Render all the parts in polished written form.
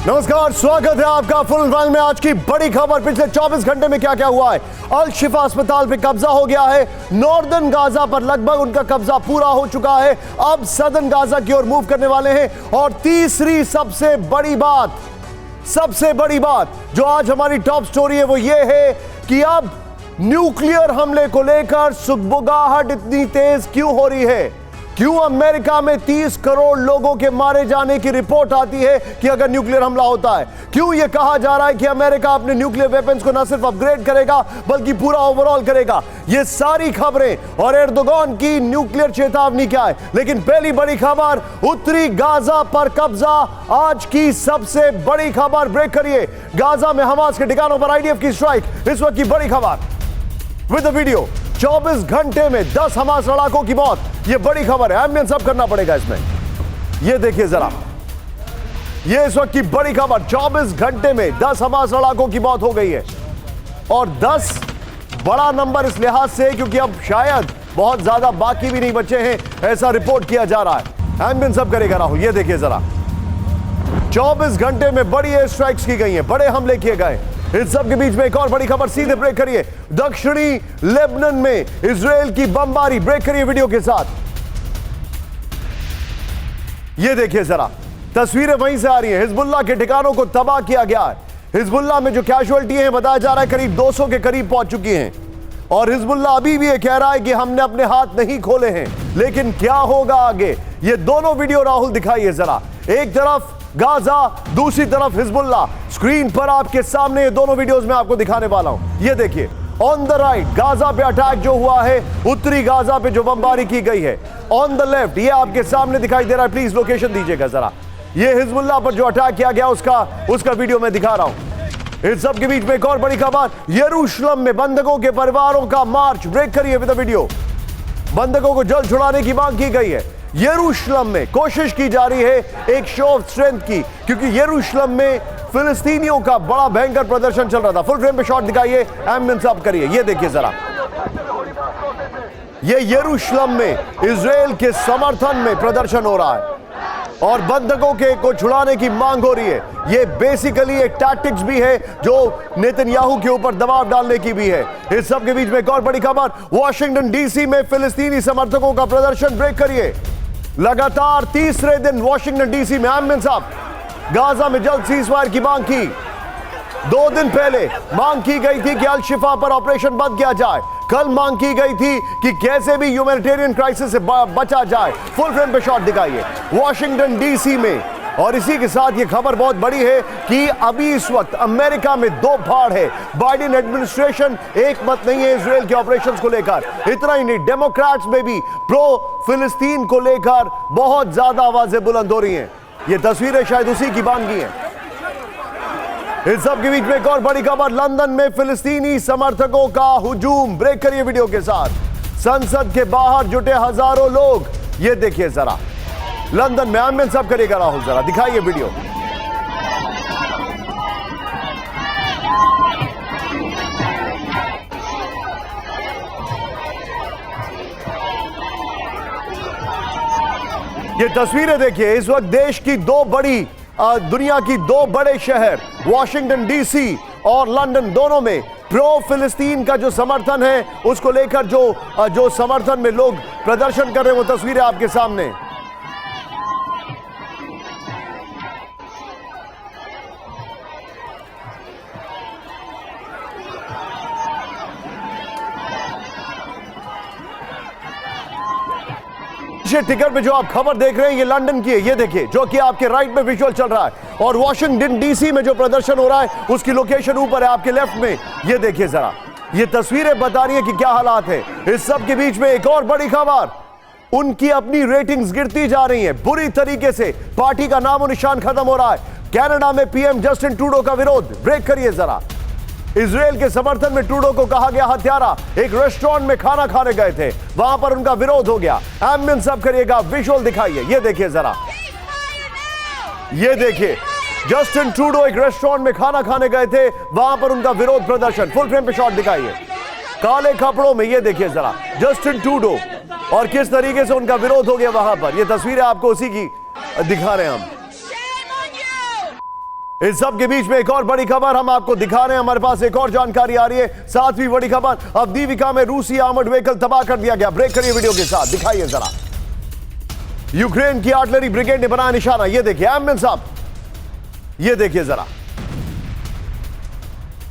नमस्कार, स्वागत है आपका फुल रन में। आज की बड़ी खबर, पिछले 24 घंटे में क्या क्या हुआ है। अल शिफा अस्पताल पे कब्जा हो गया है। नॉर्दर्न गाजा पर लगभग उनका कब्जा पूरा हो चुका है। अब सदर्न गाजा की ओर मूव करने वाले हैं। और तीसरी सबसे बड़ी बात जो आज हमारी टॉप स्टोरी है वो ये है कि अब न्यूक्लियर हमले को लेकर सुगबुगाहट इतनी तेज क्यों हो रही है। क्यों अमेरिका में 30 करोड़ लोगों के मारे जाने की रिपोर्ट आती है कि अगर न्यूक्लियर हमला होता है। क्यों यह कहा जा रहा है कि अमेरिका अपने न्यूक्लियर वेपन्स को न सिर्फ अपग्रेड करेगा बल्कि पूरा ओवरऑल करेगा। ये सारी खबरें और एर्दोगान की न्यूक्लियर चेतावनी क्या है। लेकिन पहली बड़ी खबर, उत्तरी गाजा पर कब्जा। आज की सबसे बड़ी खबर, ब्रेक करिए। गाजा में हमास के ठिकानों पर आईडीएफ की स्ट्राइक, इस वक्त की बड़ी खबर विद वीडियो। 24 घंटे में 10 हमास लड़ाकों की मौत, यह बड़ी खबर है। एम्बियंस सब करना पड़ेगा इसमें। यह देखिए जरा, यह इस वक्त की बड़ी खबर। 24 घंटे में 10 हमास लड़ाकों की मौत हो गई है। और 10 बड़ा नंबर इस लिहाज से क्योंकि अब शायद बहुत ज्यादा बाकी भी नहीं बचे हैं, ऐसा रिपोर्ट किया जा रहा है। एम्बियंस सब करेगा राहुल। यह देखिए जरा, 24 घंटे में बड़ी एयर स्ट्राइक्स की गई हैं, बड़े हमले किए गए। इस सब के बीच में एक और बड़ी खबर, सीधे ब्रेक करिए। दक्षिणी लेबनान में इजराइल की बमबारी, ब्रेक करिए वीडियो के साथ। यह देखिए जरा, तस्वीरें वहीं से आ रही हैं। हिजबुल्लाह के ठिकानों को तबाह किया गया है। हिजबुल्लाह में जो कैजुअल्टी है बताया जा रहा है करीब 200 के करीब पहुंच चुकी हैं। और हिजबुल्लाह अभी भी ये कह रहा है कि हमने अपने हाथ नहीं खोले हैं। लेकिन क्या होगा आगे, ये दोनों वीडियो राहुल दिखाइए जरा। एक तरफ गाजा, दूसरी तरफ हिजबुल्लाह। स्क्रीन पर आपके सामने ये दोनों वीडियोस में आपको दिखाने वाला हूं। ये देखिए, ऑन द राइट गाजा पे अटैक जो हुआ है, उत्तरी गाजा पे जो बमबारी की गई है। ऑन द लेफ्ट ये आपके सामने दिखाई दे रहा है, प्लीज लोकेशन दीजिएगा जरा। ये हिजबुल्लाह पर जो अटैक किया गया उसका वीडियो मैं दिखा रहा हूं। इस सब के बीच में एक और बड़ी खबर, यरूशलेम में बंधकों के परिवारों का मार्च, ब्रेक करिए विद द वीडियो। बंधकों को जल्द छुड़ाने की मांग की गई है। यरूशलेम में कोशिश की जा रही है एक शो ऑफ स्ट्रेंथ की, क्योंकि यरूशलेम में फिलिस्तीनियों का बड़ा भयंकर प्रदर्शन चल रहा था। फुल फ्रेम पे शॉट दिखाइए, एम्बियंस अप करिए। ये देखिए जरा, ये यरूशलेम में इजराइल के समर्थन में प्रदर्शन हो रहा है और बंधकों को छुड़ाने की मांग हो रही है। ये बेसिकली एक टैक्टिक्स भी है जो नेतन्याहू के ऊपर दबाव डालने की भी है। इस सब के बीच में एक और बड़ी खबर, वॉशिंगटन डीसी में फिलिस्तीनी समर्थकों का प्रदर्शन, ब्रेक करिए। लगातार तीसरे दिन वॉशिंगटन डीसी में एम्बियंस अप। गाजा में जल्द सीजफायर की मांग की। 2 दिन पहले मांग की गई थी कि अल शिफा पर ऑपरेशन बंद किया जाए। कल मांग की गई थी कि कैसे भी ह्यूमैनिटेरियन क्राइसिस से बचा जाए। फुल फ्रेम पे शॉट दिखाइए, वॉशिंगटन डीसी में। और इसी के साथ ये खबर बहुत बड़ी है कि अभी इस वक्त अमेरिका में 2 फाड़ है। बाइडेन एडमिनिस्ट्रेशन एक मत नहीं है इजराइल के ऑपरेशंस को लेकर। इतना ही नहीं, डेमोक्रेट्स में भी प्रो फिलिस्तीन को लेकर बहुत ज्यादा आवाजें बुलंद हो रही हैं। ये तस्वीरें शायद उसी की बानगी हैं। इस सब के बीच में एक और बड़ी खबर, लंदन में फिलिस्तीनी समर्थकों का हुजूम, ब्रेक करिए वीडियो के साथ। संसद के बाहर जुटे हजारों लोग, ये देखिए जरा, लंदन में। एम्बियंस सब करिएगा राहुल जरा, दिखाइए वीडियो। ये तस्वीरें देखिए। इस वक्त देश की दुनिया की 2 बड़े शहर वॉशिंगटन डीसी और लंदन, दोनों में प्रो फिलिस्तीन का जो समर्थन है उसको लेकर जो समर्थन में लोग प्रदर्शन कर रहे हैं, वो तस्वीरें आपके सामने। टिकर पे जो आप खबर देख रहे हैं ये लंदन की है। ये देखिए, जो कि आपके राइट में विजुअल चल रहा है। और वॉशिंगटन डीसी में जो प्रदर्शन हो रहा है उसकी लोकेशन ऊपर है आपके लेफ्ट में। ये देखिए जरा, ये तस्वीरें बता रही है कि क्या हालात है। इस सब के बीच में एक और बड़ी खबर, उनकी अपनी रेटिंग्स गिरती जा रही है बुरी तरीके से। पार्टी का नामो निशान खत्म हो रहा है। कनाडा में पीएम जस्टिन ट्रूडो का विरोध, ब्रेक करिए जरा। इजराइल के समर्थन में ट्रूडो को कहा गया हत्यारा। एक रेस्टोरेंट में खाना खाने गए थे, वहां पर उनका विरोध हो गया। एम्बियंस सब करिएगा, विजुअल दिखाइए। ये देखिए जरा, ये देखिए, जस्टिन ट्रूडो एक रेस्टोरेंट में खाना खाने गए थे, वहां पर उनका विरोध प्रदर्शन। फुल फ्रेम पे शॉट दिखाइए, काले कपड़ों में। ये देखिए जरा, जस्टिन ट्रूडो, और किस तरीके से उनका विरोध हो गया वहां पर। ये तस्वीरें आपको उसी की दिखा रहे हैं हम। इस सब के बीच में एक और बड़ी खबर हम आपको दिखा रहे हैं। हमारे पास एक और जानकारी आ रही है। सातवीं बड़ी खबर, अवदीविका में रूसी आर्मर्ड व्हीकल तबाह कर दिया गया। ब्रेक करिए वीडियो के साथ, दिखाइए जरा। यूक्रेन की आर्टिलरी ब्रिगेड ने बनाया निशाना। ये देखिए एमएन साहब, ये देखिए जरा।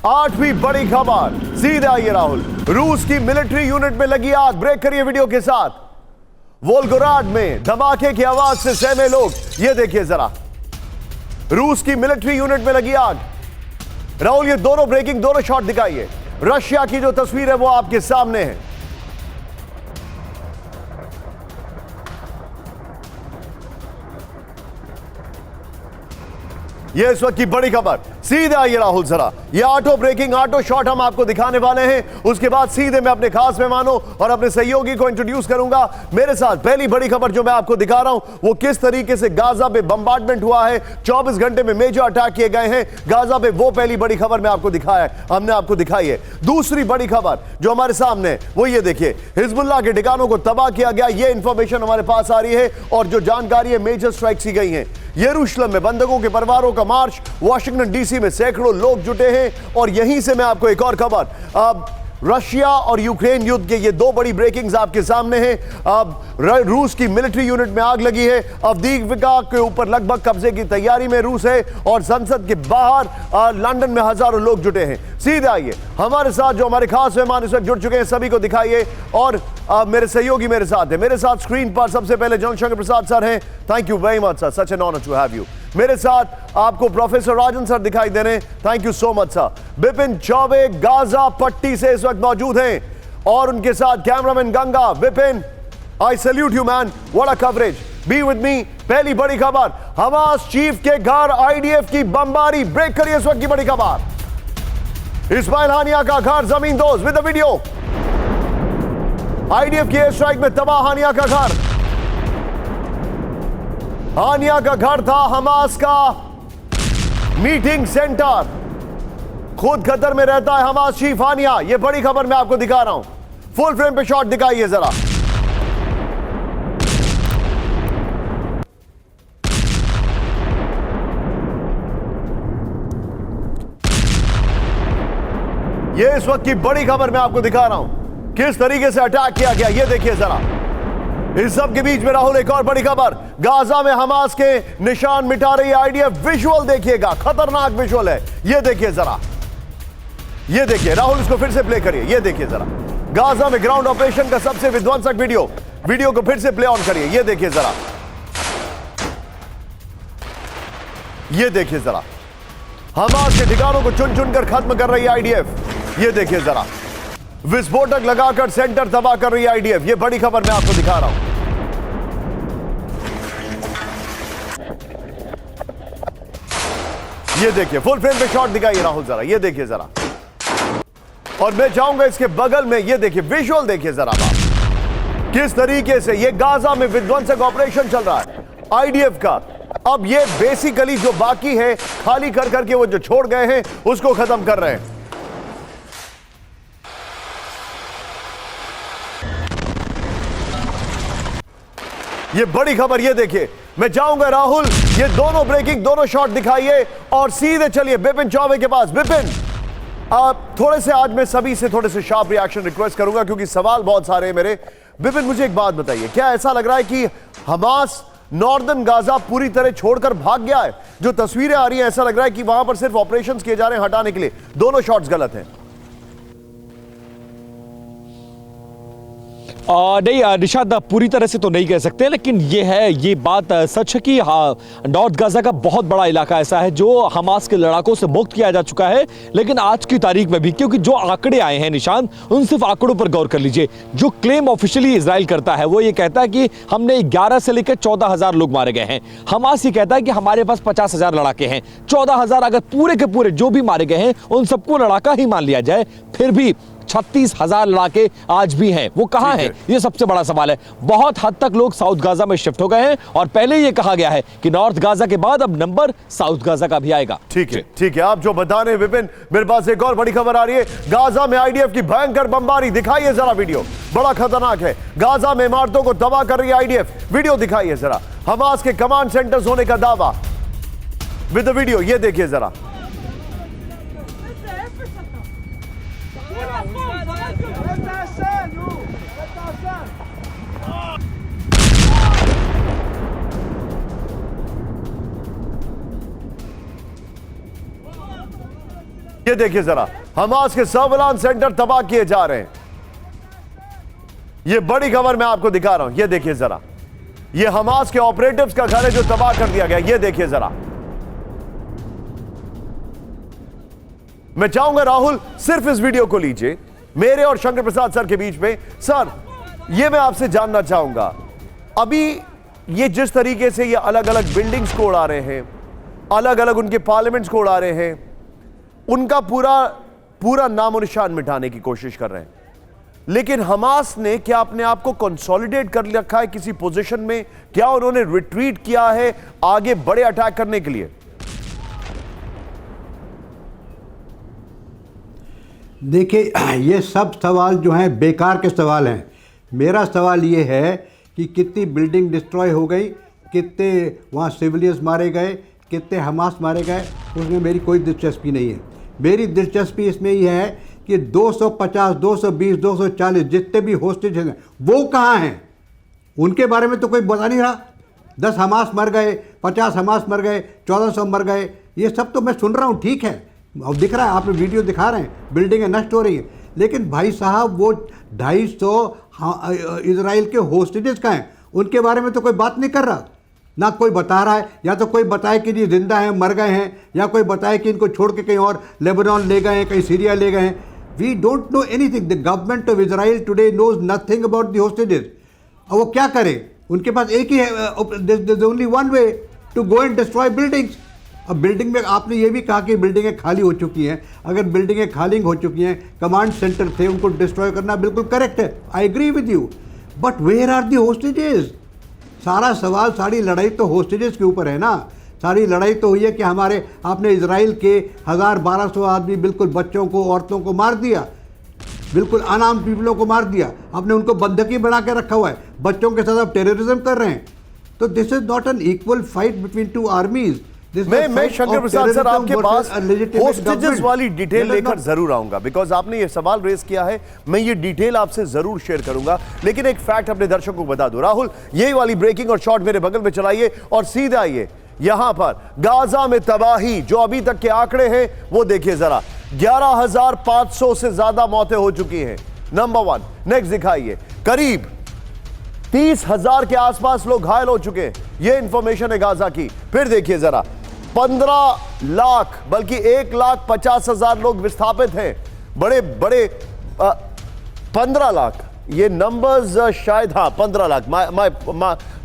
आठवीं बड़ी खबर, सीधे आइए राहुल। रूस की मिलिट्री यूनिट में लगी आग। ब्रेक करिए वीडियो के साथ। वोल्गोराड में धमाके की आवाज से सहमे लोग। ये देखिए जरा, रूस की मिलिट्री यूनिट में लगी आग। राहुल ये दोनों ब्रेकिंग, दोनों शॉट दिखाइए। रशिया की जो तस्वीर है वो आपके सामने है। ये इस वक्त की बड़ी खबर। सीधे आइए राहुल जरा, ये ऑटो ब्रेकिंग, ऑटो शॉट हम आपको दिखाने वाले हैं। उसके बाद सीधे मैं अपने खास मेहमानों और अपने सहयोगी को इंट्रोड्यूस करूंगा। मेरे साथ पहली बड़ी खबर जो मैं आपको दिखा रहा हूं वो किस तरीके से गाजा पे बम्बार्डमेंट हुआ है। 24 घंटे में मेजर अटैक किए गए हैं गाजा पे, वो पहली बड़ी खबर मैं आपको दिखाया है, हमने आपको दिखाई है। दूसरी बड़ी खबर जो हमारे सामने है वो ये देखिए, हिजबुल्लाह के ठिकानों को तबाह किया गया। ये इंफॉर्मेशन हमारे पास आ रही है और जो जानकारी है, मेजर स्ट्राइक्स की गई हैं। यरूशलेम में बंधकों के परिवारों का मार्च, वॉशिंगटन डीसी में सैकड़ों लोग जुटे हैं। और यहीं से मैं आपको एक और खबर, अब रशिया और यूक्रेन युद्ध के ये दो बड़ी ब्रेकिंग्स आपके सामने हैं। अब रूस की मिलिट्री यूनिट में आग लगी है। अवदीविका के ऊपर लगभग कब्जे की तैयारी में रूस है और संसद के बाहर लंदन में हजारों लोग जुटे हैं। सीधे आइए, हमारे साथ जो हमारे खास मेहमान इस वक्त जुड़ चुके हैं सभी को दिखाइए। और मेरे सहयोगी मेरे साथ है। मेरे साथ स्क्रीन पर सबसे पहले जनशंकर प्रसाद सर हैं। Thank you very much sir, such an honour to have you. मेरे साथ आपको प्रोफेसर राजन सर दिखाई दे रहे हैं। Thank you so much sir. Bipin Choubey Gaza पट्टी से इस वक्त मौजूद हैं और उनके साथ cameraman Ganga. Bipin, I salute you man, what a coverage. Be with me. पहली बड़ी खबर, हमास चीफ के घर आईडीएफ की बमबारी। ब्रेक करिए इस वक्त की बड़ी खबर। इस्माइल हानिया का घर जमींदोज विद द वीडियो। आईडीएफ की एयर स्ट्राइक में तबाह हानिया का घर। हानिया का घर था हमास का मीटिंग सेंटर। खुद खतर में रहता है हमास चीफ हानिया। यह बड़ी खबर मैं आपको दिखा रहा हूं। फुल फ्रेम पे शॉट दिखाइए जरा। यह इस वक्त की बड़ी खबर मैं आपको दिखा रहा हूं, किस तरीके से अटैक किया गया। यह देखिए जरा। इस सब के बीच में राहुल एक और बड़ी खबर, गाजा में हमास के निशान मिटा रही आईडीएफ। विजुअल देखिएगा, खतरनाक विजुअल है। यह देखिए जरा, यह देखिए राहुल, इसको फिर से प्ले करिए। यह देखिए जरा, गाजा में ग्राउंड ऑपरेशन का सबसे विध्वंसक वीडियो को फिर से प्ले ऑन करिए। यह देखिए जरा, यह देखिए जरा, हमास के ठिकानों को चुन चुनकर खत्म कर रही आईडीएफ। यह देखिए जरा, विस्फोटक लगाकर सेंटर तबाह कर रही आईडीएफ। यह बड़ी खबर मैं आपको दिखा रहा हूं। यह देखिए, फुल फ्रेम पे शॉट दिखाइए राहुल जरा। यह देखिए जरा, और मैं चाहूंगा इसके बगल में यह देखिए विजुअल देखिए जरा आप, किस तरीके से यह गाजा में विध्वंसक ऑपरेशन चल रहा है आईडीएफ का। अब यह बेसिकली जो बाकी है खाली कर करके वो जो छोड़ गए हैं उसको खत्म कर रहे हैं। ये बड़ी खबर, ये देखिए। मैं चाहूंगा राहुल ये दोनों ब्रेकिंग, दोनों शॉट दिखाइए और सीधे चलिए बिपिन चौबे के पास। बिपिन, आप थोड़े से, आज मैं सभी से थोड़े से शार्प रिएक्शन रिक्वेस्ट करूंगा क्योंकि सवाल बहुत सारे हैं मेरे। बिपिन, मुझे एक बात बताइए, क्या ऐसा लग रहा है कि हमास नॉर्दर्न गाजा पूरी तरह छोड़कर भाग गया है? जो तस्वीरें आ रही हैं ऐसा लग रहा है कि वहां पर सिर्फ ऑपरेशंस किए जा रहे हैं हटाने के लिए। दोनों शॉट्स गलत हैं। नहीं निशाद, पूरी तरह से तो नहीं कह सकते, लेकिन ये बात सच है कि नॉर्थ गाजा का बहुत बड़ा इलाका ऐसा है जो हमास के लड़ाकों से मुक्त किया जा चुका है। लेकिन आज की तारीख में भी, क्योंकि जो आंकड़े आए हैं निशान, उन सिर्फ आंकड़ों पर गौर कर लीजिए। जो क्लेम ऑफिशियली इजराइल करता है वो ये कहता है कि हमने 11 से लेकर 14,000 लोग मारे गए हैं। हमास ये कहता है कि हमारे पास 50,000 लड़ाके हैं। 14,000 अगर पूरे के पूरे जो भी मारे गए हैं उन सबको लड़ाका ही मान लिया जाए, फिर भी 36,000 लड़ाके आज भी हैं। वो कहां हैं? ये सबसे बड़ा सवाल है। बहुत हद तक लोग साउथ गाजा में शिफ्ट हो गए हैं और पहले ये कहा गया है कि नॉर्थ गाजा के बाद अब नंबर साउथ गाजा का भी आएगा। ठीक है, ठीक है, आप जो बता रहे हैं विपिन, मेरे पास एक और बड़ी खबर आ रही है। गाजा में आईडीएफ की भयंकर बमबारी। दिखाइए जरा वीडियो, बड़ा खतरनाक है। गाजा में इमारतों को तबाह कर रही है आईडीएफ। वीडियो दिखाइए जरा। हमास के कमांड सेंटर्स होने का दावा। With the video. ये देखिए जरा, ये देखिए जरा, हमास के सर्विलांस सेंटर तबाह किए जा रहे हैं। ये बड़ी खबर मैं आपको दिखा रहा हूं। ये देखिए जरा, ये हमास के ऑपरेटिव्स का घर है जो तबाह कर दिया गया। ये देखिए जरा, मैं चाहूंगा राहुल सिर्फ इस वीडियो को लीजिए मेरे और शंकर प्रसाद सर के बीच में। सर, ये मैं आपसे जानना चाहूंगा, अभी ये जिस तरीके से ये अलग अलग बिल्डिंग्स को उड़ा रहे हैं, अलग अलग उनके पार्लियामेंट्स को उड़ा रहे हैं, उनका पूरा नामो निशान मिटाने की कोशिश कर रहे हैं, लेकिन हमास ने क्या अपने आप को कंसोलिडेट कर रखा है किसी पोजीशन में? क्या उन्होंने रिट्रीट किया है आगे बड़े अटैक करने के लिए? देखिए, ये सब सवाल जो हैं बेकार के सवाल हैं। मेरा सवाल ये है कि कितनी बिल्डिंग डिस्ट्रॉय हो गई, कितने वहाँ सिविलियंस मारे गए, कितने हमास मारे गए, उसमें मेरी कोई दिलचस्पी नहीं है। मेरी दिलचस्पी इसमें ये है कि 250, 220, 240 जितने भी होस्टेज हैं वो कहाँ हैं? उनके बारे में तो कोई बता नहीं रहा। 10 हमास मर गए, 50 हमास मर गए, 1400 मर गए, ये सब तो मैं सुन रहा हूँ, ठीक है, अब दिख रहा है, आप वीडियो दिखा रहे हैं, बिल्डिंगें नष्ट हो रही हैं, लेकिन भाई साहब वो 250 इजराइल के होस्टेजेस का हैं, उनके बारे में तो कोई बात नहीं कर रहा। ना कोई बता रहा है, या तो कोई बताए कि ये जिंदा हैं, मर गए हैं, या कोई बताए कि इनको छोड़ के कहीं और लेबनान ले गए हैं, कहीं सीरिया ले गए हैं। We don't know anything. The government of Israel today knows nothing about the hostages. अब वो क्या करें? उनके पास एक ही है, there is only one way to go and destroy buildings. अब बिल्डिंग में आपने ये भी कहा कि बिल्डिंगें खाली हो चुकी हैं। अगर बिल्डिंगें खाली हो चुकी हैं, कमांड सेंटर थे, उनको डिस्ट्रॉय करना बिल्कुल करेक्ट है, I agree with you, but where are the hostages? सारा सवाल, सारी लड़ाई तो होस्टेजेस के ऊपर है ना। सारी लड़ाई तो हुई है कि हमारे आपने इजराइल के 1000-1200 आदमी, बिल्कुल बच्चों को, औरतों को मार दिया, बिल्कुल अनाम पीपलों को मार दिया, आपने उनको बंधकी बना के रखा हुआ है, बच्चों के साथ आप टेररिज्म कर रहे हैं। तो this is not an equal fight between two आर्मीज। मैं शंकर प्रसाद सर आपके पास होस्टेजेस वाली डिटेल लेकर जरूर आऊंगा, बिकॉज आपने ये सवाल रेज किया है, मैं ये डिटेल आपसे जरूर शेयर करूंगा, लेकिन एक फैक्ट अपने दर्शकों को बता दूं। राहुल, यही वाली ब्रेकिंग और शॉट मेरे बगल में चलाइए और सीधे आइए यहां पर गाजा में तबाही जो अभी तक के आंकड़े हैं वो देखिए जरा, 11,500 से ज्यादा मौतें हो चुकी हैं, नंबर 1। नेक्स्ट दिखाइए, करीब 30,000 के आसपास लोग घायल हो चुके हैं, ये इंफॉर्मेशन है गाजा की। फिर देखिए जरा, 15 लाख बल्कि 1,50,000 लोग विस्थापित हैं, बड़े बड़े 15 लाख, ये नंबर्स शायद, हाँ 15 लाख,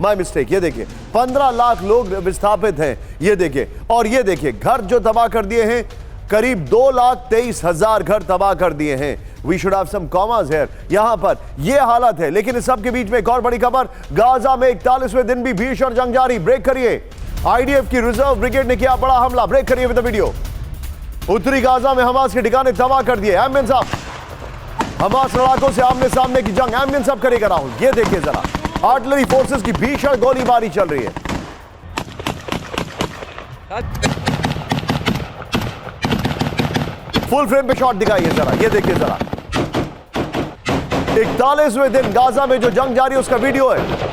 माय मिस्टेक। ये देखिए 15 लाख लोग विस्थापित हैं, ये देखिए। और ये देखिए घर जो तबाह कर दिए हैं, करीब 2,23,000 घर तबाह कर दिए हैं। We should have some commas here. यहां पर ये हालत है, लेकिन इस सब के बीच में एक और बड़ी खबर, गाजा में 41वें दिन भी भीषण जंग जारी। ब्रेक करिए, आईडीएफ की रिजर्व ब्रिगेड ने किया बड़ा हमला। ब्रेक करिए विद द वीडियो। उत्तरी गाजा में हमास के ठिकाने तबाह कर दिए। एमएन साहब, हमास लड़ाकों से आमने सामने की जंग, एमएन साहब करेगा राहुल। ये देखिए जरा, आर्टिलरी फोर्सेस की भीषण गोलीबारी चल रही है। फुल फ्रेम पे शॉट दिखाइए जरा, ये देखिए जरा, 41वें दिन गाजा में जो जंग जारी है उसका वीडियो है।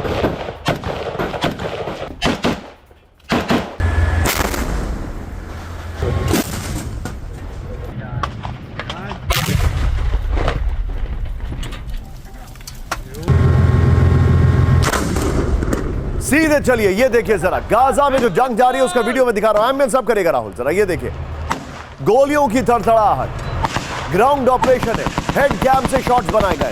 सीधे चलिए, ये देखिए जरा, गाजा में जो जंग जारी है उसका वीडियो में दिखा रहा हूं, एमएन सब करेगा राहुल। जरा ये देखिए, गोलियों की थरथराहट, ग्राउंड ऑपरेशन है, हेड कैम से शॉट्स बनाए गए।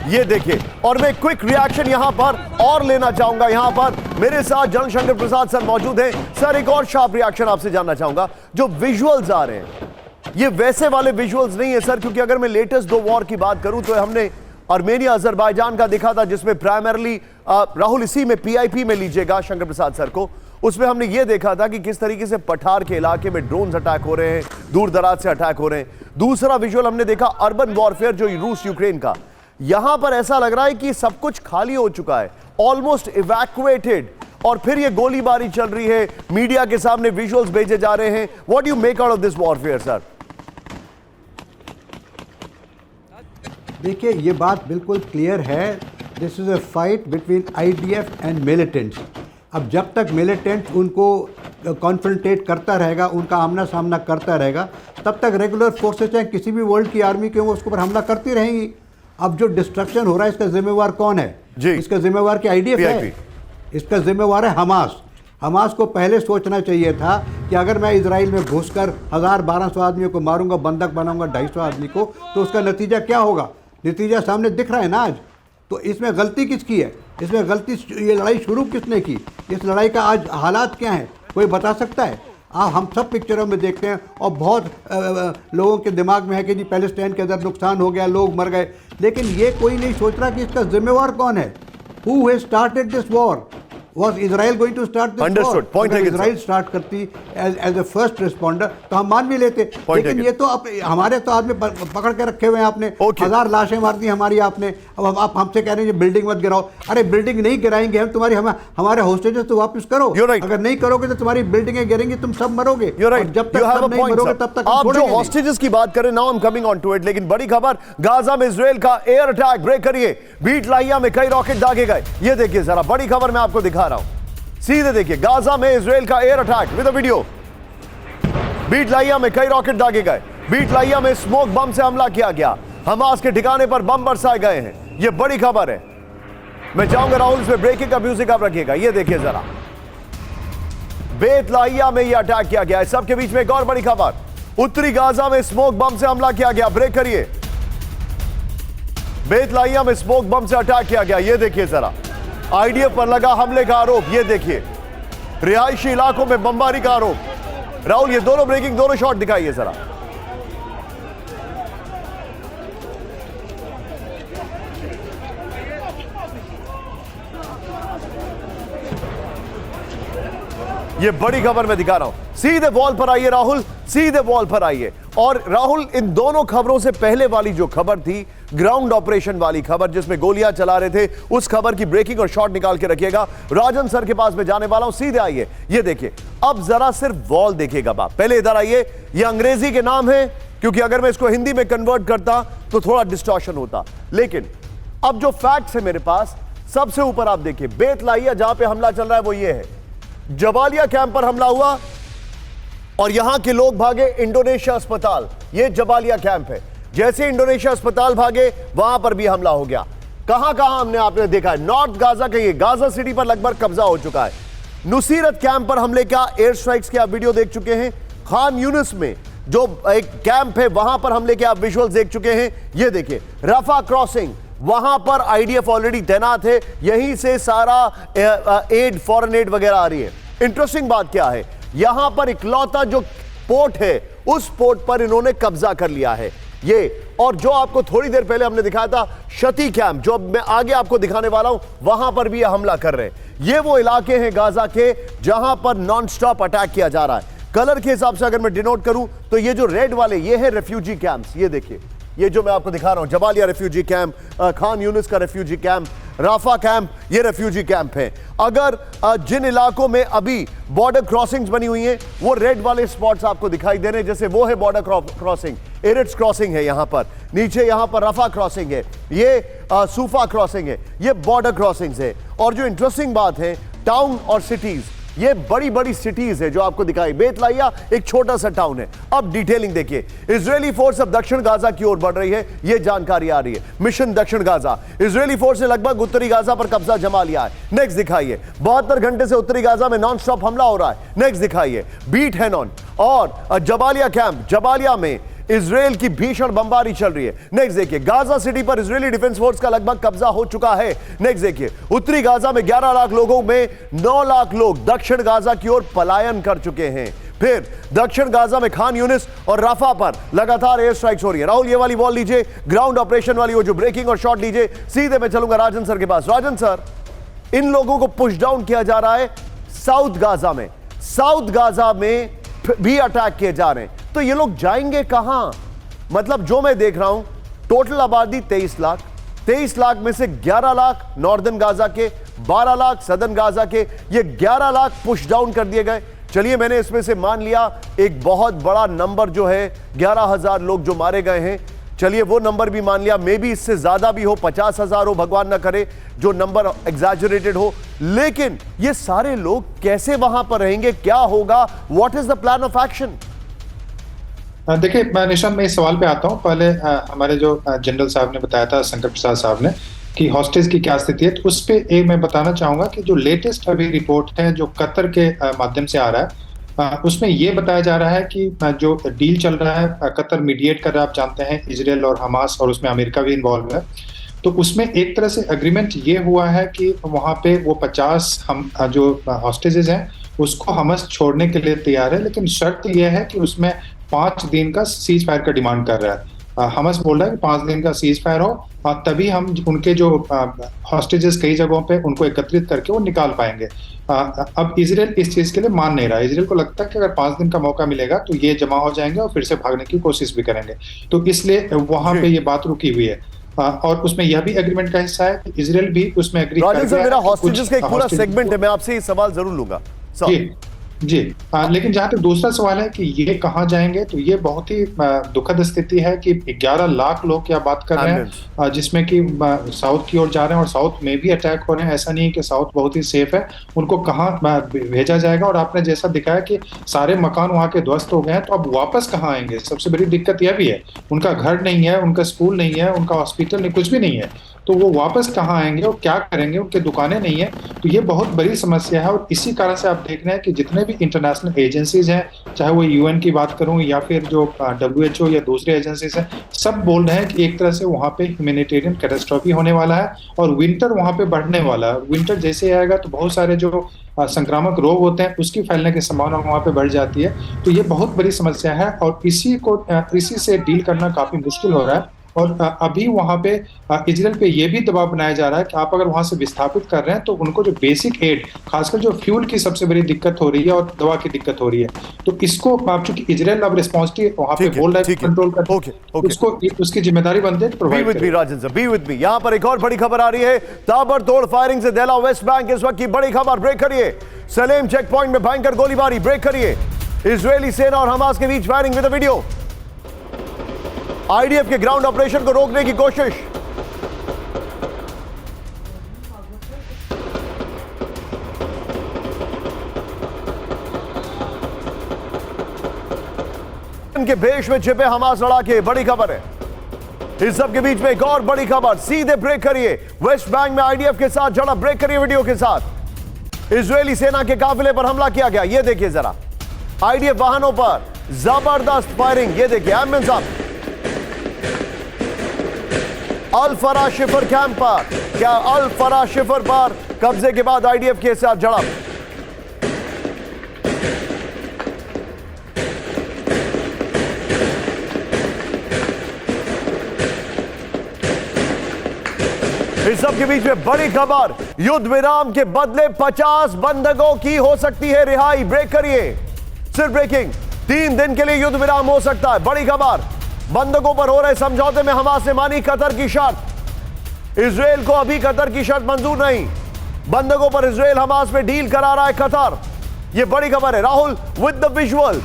ये देखिए, और मैं क्विक रिएक्शन यहां पर और लेना चाहूंगा। यहां पर मेरे साथ जनरल शंकर प्रसाद सर मौजूद हैं। सर, एक और शार्प रिएक्शन आपसे जानना चाहूंगा। जो विजुअल्स आ रहे हैं, ये वैसे वाले विजुअल्स नहीं है सर, क्योंकि अगर मैं लेटेस्ट 2 वॉर की बात करूं तो हमने आर्मेनिया अजरबैजान का देखा था, जिसमें प्राइमरली राहुल, इसी में पीआईपी में लीजिएगा शंकर प्रसाद सर को, उसमें हमने ये देखा था कि किस तरीके से पठार के इलाके में ड्रोन्स अटैक हो रहे हैं, दूर दराज से अटैक हो रहे हैं। दूसरा विजुअल हमने देखा अर्बन वॉरफेयर जो रूस यूक्रेन का, यहां पर ऐसा लग रहा है कि सब कुछ खाली हो चुका है, ऑलमोस्ट इवैक्यूएटेड, और फिर ये गोलीबारी चल रही है, मीडिया के सामने विजुअल्स भेजे जा रहे हैं। What do you make out of this warfare sir? देखिए, ये बात बिल्कुल क्लियर है, this is a fight between IDF and militants. अब जब तक मिलिटेंट्स उनको कॉन्फ्रंटेट करता रहेगा, उनका आमना सामना करता रहेगा, तब तक रेगुलर फोर्सेस चाहे किसी भी वर्ल्ड की आर्मी के वो उसके ऊपर हमला करती रहेंगी। अब जो डिस्ट्रक्शन हो रहा है, इसका जिम्मेवार कौन है? जी। इसका जिम्मेवार क्या आईडीएफ है? इसका जिम्मेवार है हमास। हमास को पहले सोचना चाहिए था कि अगर मैं इजराइल में घुसकर 1000-1200 आदमियों को मारूंगा, बंधक बनाऊंगा 250 आदमी को, तो उसका नतीजा क्या होगा? नतीजा सामने दिख रहा है ना आज। तो इसमें गलती किसकी है? इसमें गलती, ये लड़ाई शुरू किसने की? इस लड़ाई का आज हालात क्या हैं, कोई बता सकता है? हम सब पिक्चरों में देखते हैं और बहुत लोगों के दिमाग में है कि जी पैलेस्टाइन के अंदर नुकसान हो गया, लोग मर गए, लेकिन ये कोई नहीं सोच रहा कि इसका जिम्मेवार कौन है। Who has started this war? Was Israel going to start this war? Understood. Point taken, Israel start करती as a first responder तो हम मान भी लेते, लेकिन ये तो हमारे तो आदमी पकड़ के रखे हुए हैं आपने। 1000 लाशें मार दी हमारी आपने। अब आप हमसे कह रहे हैं बिल्डिंग मत गिराओ। अरे बिल्डिंग नहीं गिराएंगे हम, तुम्हारी हमारे होस्टेजेस तो वापस करो। अगर नहीं करोगे तो तुम्हारी बिल्डिंगें गिरेंगी, तुम सब मरोगे। जब तक सब नहीं मरोगे तब तक आप जो होस्टेजेस की बात करें, now I am coming on to it, लेकिन बड़ी खबर, गाजा में इजराइल का एयर अटैक, ब्रेक करिए। बीट लाहिया में कई रॉकेट दागे गए, ये देखिए जरा, बड़ी खबर मैं आपको दिखा रहा हूं, सीधे देखिए, गाजा में इजराइल का air attack with a video. Beit Lahia में कई रॉकेट दागे गए, बीट लाहिया में स्मोक बम से हमला किया गया, हमास के ठिकाने पर बम बरसाए गए हैं, ये बड़ी खबर है। मैं चाहूंगा राहुल इसमें ब्रेकिंग का म्यूजिक आप रखिएगा, ये देखिए जरा, बेत लाहिया में यह अटैक किया गया है। सबके बीच में एक और बड़ी खबर, उत्तरी गाजा में स्मोक बम से हमला किया गया, ब्रेक करिए। बेत लाहिया में स्मोक बम से अटैक किया गया, ये देखिए जरा, आईडीएफ पर लगा हमले का आरोप, ये देखिए, रिहायशी इलाकों में बमबारी का आरोप। राहुल ये दोनों ब्रेकिंग, दोनों शॉट दिखाइए जरा। ये बड़ी खबर मैं दिखा रहा हूं, सीधे वॉल पर आइए राहुल, सीधे वॉल पर आइए। और राहुल, इन दोनों खबरों से पहले वाली जो खबर थी, ग्राउंड ऑपरेशन वाली खबर जिसमें गोलियां चला रहे थे, उस खबर की ब्रेकिंग और शॉट निकाल के रखिएगा। राजन सर के पास में जाने वाला हूं, सीधे आइए, ये देखिए। अब जरा सिर्फ वॉल देखिएगा बाप, पहले इधर आइए। ये अंग्रेजी के नाम है, क्योंकि अगर मैं इसको हिंदी में कन्वर्ट करता तो थोड़ा डिस्टॉर्शन होता, लेकिन अब जो फैक्ट्स है मेरे पास, सबसे ऊपर आप देखिए, बेत लाहिया जहां पे हमला चल रहा है वो ये है, जबालिया कैंप पर हमला हुआ और यहां के लोग भागे इंडोनेशिया अस्पताल, ये जबालिया कैंप है। जैसे इंडोनेशिया अस्पताल भागे, वहां पर भी हमला हो गया। कहां कहां हमने आपने देखा है, नॉर्थ गाजा के, ये गाजा सिटी पर लगभग कब्जा हो चुका है। नुसीरत कैंप पर हमले का, एयर स्ट्राइक्स के आप वीडियो देख चुके हैं। खान यूनिस में जो एक कैंप है, वहां पर हमले के आप विजुअल्स देख चुके हैं, ये देखिए। रफा क्रॉसिंग, वहां पर आईडीएफ ऑलरेडी तैनात है, यहीं से सारा एड, फॉरेन एड वगैरह आ रही है। इंटरेस्टिंग बात क्या है, यहां पर इकलौता जो पोर्ट है, उस पोर्ट पर इन्होंने कब्जा कर लिया है ये। और जो आपको थोड़ी देर पहले हमने दिखाया था शती कैंप, जो मैं आगे आपको दिखाने वाला हूं, वहां पर भी ये हमला कर रहे हैं। ये वो इलाके हैं गाजा के जहां पर नॉन स्टॉप अटैक किया जा रहा है। कलर के हिसाब से अगर मैं डिनोट करूं तो ये जो रेड वाले, ये है रेफ्यूजी कैंप्स, ये देखिए, ये जो मैं आपको दिखा रहा हूं, Jabalia refugee camp, Khan Younis का रेफ्यूजी कैंप, राफा कैंप, ये रेफ्यूजी कैंप है। अगर जिन इलाकों में अभी बॉर्डर क्रॉसिंग्स बनी हुई हैं, वो रेड वाले स्पॉट्स आपको दिखाई दे रहे हैं, जैसे वो है बॉर्डर क्रॉसिंग, एरिट्स क्रॉसिंग है यहां पर, नीचे यहां पर रफा क्रॉसिंग है, ये सूफा क्रॉसिंग है, ये बॉर्डर क्रॉसिंग्स है। और जो इंटरेस्टिंग बात है, टाउन और सिटीज, ये बड़ी बड़ी सिटीज है जो आपको दिखाई। बेत लाहिया एक छोटा सा टाउन है। अब डिटेलिंग देखिए, इजरायली फोर्स अब दक्षिण गाजा की ओर बढ़ रही है, ये जानकारी आ रही है। मिशन दक्षिण गाजा, इजरायली फोर्स ने लगभग उत्तरी गाजा पर कब्जा जमा लिया है। नेक्स्ट दिखाइए, 72 घंटे से उत्तरी गाजा में नॉन स्टॉप हमला हो रहा है। नेक्स्ट दिखाइए, बीट हेनॉन और जबालिया कैंप, जबालिया में इजराइल की भीषण बमबारी चल रही है। नेक्स्ट देखिए, गाजा सिटी पर इजरायली डिफेंस फोर्स का लगभग कब्जा हो चुका है। नेक्स्ट देखिए, उत्तरी गाजा में 11 लाख लोगों में 9 लाख लोग दक्षिण गाजा की ओर पलायन कर चुके हैं। फिर दक्षिण गाजा में खान यूनिस और राफा पर लगातार एयर स्ट्राइक्स हो रही है। राहुल ये वाली वॉल लीजिए, ग्राउंड ऑपरेशन वाली वो जो ब्रेकिंग और शॉट लीजिए। सीधे मैं चलूंगा राजन सर के पास। राजन सर, इन लोगों को पुश डाउन किया जा रहा है साउथ गाजा में, साउथ गाजा में भी अटैक किए जा रहे हैं, तो ये लोग जाएंगे कहां? मतलब जो मैं देख रहा हूं, टोटल आबादी 23 लाख, 23 लाख में से 11 लाख नॉर्दर्न गाजा के, 12 लाख सदर्न गाजा के, ये 11 लाख पुश डाउन कर दिए गए। चलिए, मैंने इसमें से मान लिया एक बहुत बड़ा नंबर जो है 11,000 लोग जो मारे गए हैं, चलिए वो नंबर भी मान लिया। मे बी इससे ज्यादा भी हो, 50,000 हो, भगवान ना करे जो नंबर एग्जैजरेटेड हो। लेकिन ये सारे लोग कैसे वहां पर रहेंगे, क्या होगा, what is the plan of action? देखिए, मैं निशांत, मैं इस सवाल पे आता हूँ। पहले हमारे जो जनरल साहब ने बताया था, शंकर प्रसाद साहब ने, कि हॉस्टेज की क्या स्थिति है, तो उस पर एक मैं बताना चाहूंगा कि जो लेटेस्ट अभी रिपोर्ट है जो कतर के माध्यम से आ रहा है, उसमें ये बताया जा रहा है कि जो डील चल रहा है, कतर मीडिएट कर रहा है, आप जानते हैं, इजराइल और हमास, और उसमें अमेरिका भी इन्वॉल्व है। तो उसमें एक तरह से एग्रीमेंट ये हुआ है कि वहाँ पे वो 50 हम जो हॉस्टेजेस हैं उसको हमास छोड़ने के लिए तैयार है, लेकिन शर्त यह है कि उसमें 5 दिन का सीज फायर का डिमांड कर रहा है। हमास बोल रहा है कि 5 दिन का सीज फायर हो, तभी हम उनके जो हॉस्टेजेस कई जगहों पे उनको एकत्रित करके वो निकाल पाएंगे। अब इजराइल इस चीज के लिए मान नहीं रहा। इजराइल को लगता है कि अगर 5 दिन का मौका मिलेगा तो ये जमा हो जाएंगे और फिर से भागने की कोशिश भी करेंगे, तो इसलिए वहां पे ये बात रुकी हुई है। और उसमें यह भी एग्रीमेंट का हिस्सा है कि इजराइल भी उसमें एग्री कर गया है। मेरा हॉस्टेजेस का एक पूरा सेगमेंट है, मैं आपसे ये सवाल जरूर लूंगा जी। लेकिन जहाँ तक दूसरा सवाल है कि ये कहाँ जाएंगे, तो ये बहुत ही दुखद स्थिति है कि 11 लाख लोग क्या बात कर रहे हैं, जिसमें कि साउथ की ओर जा रहे हैं और साउथ में भी अटैक हो रहे हैं। ऐसा नहीं है कि साउथ बहुत ही सेफ है, उनको कहाँ भेजा जाएगा। और आपने जैसा दिखाया कि सारे मकान वहाँ के ध्वस्त हो गए हैं, तो अब वापस कहाँ आएंगे? सबसे बड़ी दिक्कत यह भी है, उनका घर नहीं है, उनका स्कूल नहीं है, उनका हॉस्पिटल नहीं, कुछ भी नहीं है, तो वो वापस कहाँ आएंगे और क्या करेंगे? उनके दुकानें नहीं है, तो ये बहुत बड़ी समस्या है। और इसी कारण से आप देख रहे हैं कि जितने भी इंटरनेशनल एजेंसीज हैं, चाहे वो यूएन की बात करूं या फिर जो WHO या दूसरे एजेंसीज हैं, सब बोल रहे हैं कि एक तरह से वहाँ पे ह्यूमैनिटेरियन कैटास्ट्रॉफी होने वाला है और विंटर वहाँ पे बढ़ने वाला है। विंटर जैसे आएगा तो बहुत सारे जो संक्रामक रोग होते हैं उसकी फैलने की संभावना वहाँ पे बढ़ जाती है। तो ये बहुत बड़ी समस्या है और इसी से डील करना काफी मुश्किल हो रहा है। और अभी वहाँ पे इजराइल पे ये भी दबाव बनाया जा रहा है कि आप अगर वहाँ से विस्थापित कर रहे हैं तो उनको जो बेसिक एड, खासकर जो फ्यूल की सबसे बड़ी दिक्कत हो रही है और दवा की दिक्कत हो रही है, तो इसको आप चूंकि इजराइल अब रिस्पॉन्सिबिलिटी वहाँ पे बोल रहा है कंट्रोल कर, उसको उसकी जिम्मेदारी बनती है प्रोवाइड करें। राजन, बी विद मी। यहाँ पर एक और बड़ी खबर आ रही है, ताबड़तोड़ फायरिंग से दहला वेस्ट बैंक इस वक्त की बड़ी खबर। ब्रेक करिए, सलेम चेक पॉइंट में भयंकर गोलीबारी। ब्रेक करिए, इजरायली सेना और हमास के बीच firing with a video. IDF के ग्राउंड ऑपरेशन को रोकने की कोशिश। के भेष में छिपे हमास लड़ाके, बड़ी खबर है। इस सब के बीच में एक और बड़ी खबर, सीधे ब्रेक करिए, वेस्ट बैंक में आईडीएफ के साथ झड़प। ब्रेक करिए वीडियो के साथ। इजरायली सेना के काफिले पर हमला किया गया, ये देखिए जरा, आईडीएफ वाहनों पर जबरदस्त फायरिंग। ये देखिए एम्बुलेंस आप अल फरा शिफर कैंप पर, क्या अल फरा शिफर पर कब्जे के बाद आईडीएफ के साथ झड़प। इस सब के बीच में बड़ी खबर, युद्ध विराम के बदले 50 बंधकों की हो सकती है रिहाई। ब्रेक करिए, सिर्फ ब्रेकिंग, 3 दिन के लिए युद्ध विराम हो सकता है। बड़ी खबर, बंधकों पर हो रहे समझौते में हमास ने मानी कतर की शर्त। इजराइल को अभी कतर की शर्त मंजूर नहीं, बंधकों पर इजराइल हमास में डील करा रहा है कतर। यह बड़ी खबर है। राहुल विद द विजुअल,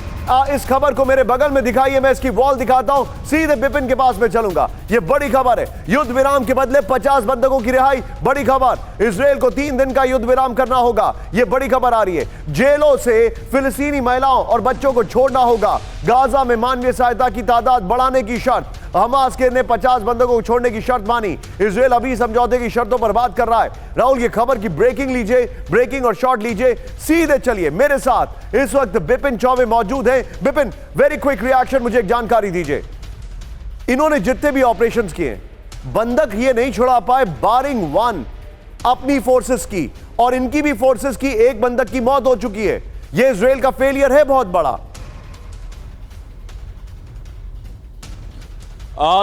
इस खबर को मेरे बगल में दिखाइए, मैं इसकी वॉल दिखाता हूं, सीधे बिपिन के पास में चलूंगा। यह बड़ी खबर है, युद्ध विराम के बदले 50 बंधकों की रिहाई। बड़ी खबर, इजराइल को 3 दिन का युद्ध विराम करना होगा, यह बड़ी खबर आ रही है। जेलों से फिलिस्तीनी महिलाओं और बच्चों को छोड़ना होगा। गाजा में मानवीय सहायता की तादाद बढ़ाने की शर्त, हमास के ने 50 बंधकों को छोड़ने की शर्त मानी। इजराइल अभी समझौते की शर्तों पर बात कर रहा है। राहुल, ये खबर की ब्रेकिंग लीजिए, ब्रेकिंग और शॉर्ट लीजिए, सीधे चलिए मेरे साथ। इस वक्त बिपिन चौबे मौजूद हैं। बिपिन, वेरी क्विक रिएक्शन, मुझे एक जानकारी दीजिए। इन्होंने जितने भी ऑपरेशंस किए, बंधक ये नहीं छुड़ा पाए, बारिंग 1 अपनी फोर्सेस की, और इनकी भी फोर्सेस की एक बंधक की मौत हो चुकी है। यह इजराइल का फेलियर है बहुत बड़ा।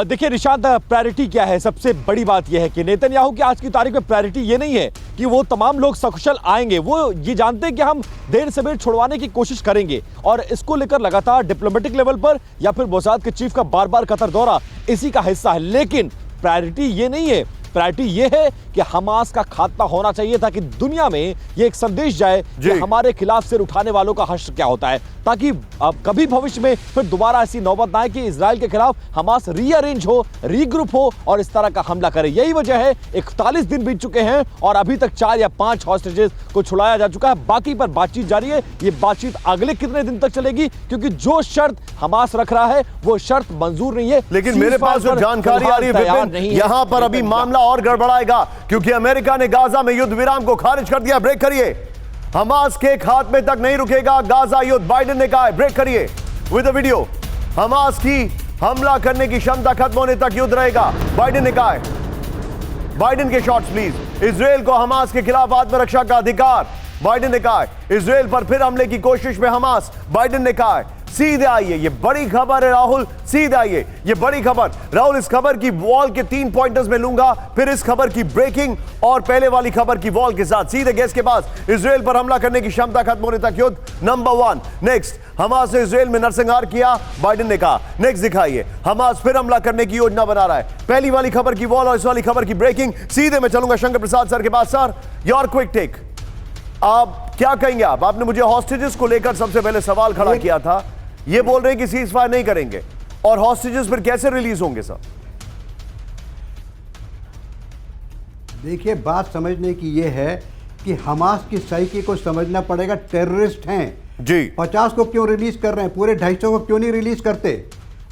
देखिए निशांत, प्रायोरिटी क्या है? सबसे बड़ी बात यह है कि नेतन्याहू की आज की तारीख में प्रायोरिटी ये नहीं है कि वो तमाम लोग सकुशल आएंगे। वो ये जानते हैं कि हम देर से देर छुड़वाने की कोशिश करेंगे, और इसको लेकर लगातार डिप्लोमेटिक लेवल पर या फिर मोसाद के चीफ का बार बार कतर दौरा इसी का हिस्सा है। लेकिन प्रायोरिटी ये नहीं है प्रायोरिटी ये है कि हमास का खात्मा होना चाहिए, ताकि दुनिया में ये एक संदेश जाए कि हमारे खिलाफ सिर उठाने वालों का हश्र क्या होता है, ताकि अब कभी भविष्य में फिर दोबारा ऐसी नौबत ना आए कि इजराइल के खिलाफ हमास रीअरेंज हो, रीग्रुप हो और इस तरह का हमला करे। यही वजह है 41 दिन बीत चुके हैं और अभी तक 4 या 5 हॉस्टेजेस को छुड़ाया जा चुका है। बाकी पर बातचीत जारी है। ये बातचीत अगले कितने दिन तक चलेगी, क्योंकि जो शर्त हमास रख रहा है वो शर्त मंजूर नहीं है। लेकिन मेरे पास जो जानकारी आ रही है विपिन, यहां पर अभी मामला और गड़बड़ाएगा, क्योंकि अमेरिका ने गाजा में युद्ध विराम को खारिज कर दिया। ब्रेक करिए। हमास के खात्मे तक नहीं रुकेगा गाजा युद्ध, बाइडेन ने कहा है। ब्रेक करिए विद द वीडियो। हमास की हमला करने की क्षमता खत्म होने तक युद्ध रहेगा, बाइडेन ने कहा है। बाइडेन के शॉट्स प्लीज। इजराइल को हमास के खिलाफ आत्मरक्षा का अधिकार, बाइडेन ने कहा है। इजराइल पर फिर हमले की कोशिश में हमास, बाइडेन ने कहा है। सीधे आइए, ये बड़ी खबर है राहुल, सीधे आइए, ये बड़ी खबर। राहुल, इस खबर की वॉल के 3 पॉइंटर्स में लूंगा, फिर इस खबर की ब्रेकिंग और पहले वाली खबर की वॉल के साथ सीधे गेस्ट के पास। इजराइल पर हमला करने की क्षमता खत्म होने तक युद्ध, नंबर 1। नेक्स्ट, हमास ने इजराइल में नरसंहार किया, बाइडेन ने कहा। नेक्स्ट दिखाइए, हमास फिर हमला करने की योजना बना रहा है। पहली वाली खबर की वॉल और इस वाली खबर की ब्रेकिंग। सीधे मैं चलूंगा शंकर प्रसाद सर के पास। सर, योर क्विक टेक, आप क्या कहेंगे? आपने मुझे हॉस्टेजेस को लेकर सबसे पहले सवाल खड़ा किया था, ये बोल रहे हैं कि सीज फायर नहीं करेंगे, और हॉस्टेजेस फिर कैसे रिलीज होंगे सर? देखिए, बात समझने की ये है कि हमास की साइकी को समझना पड़ेगा। टेररिस्ट हैं जी, 50 को क्यों रिलीज कर रहे हैं, पूरे 250 को क्यों नहीं रिलीज करते?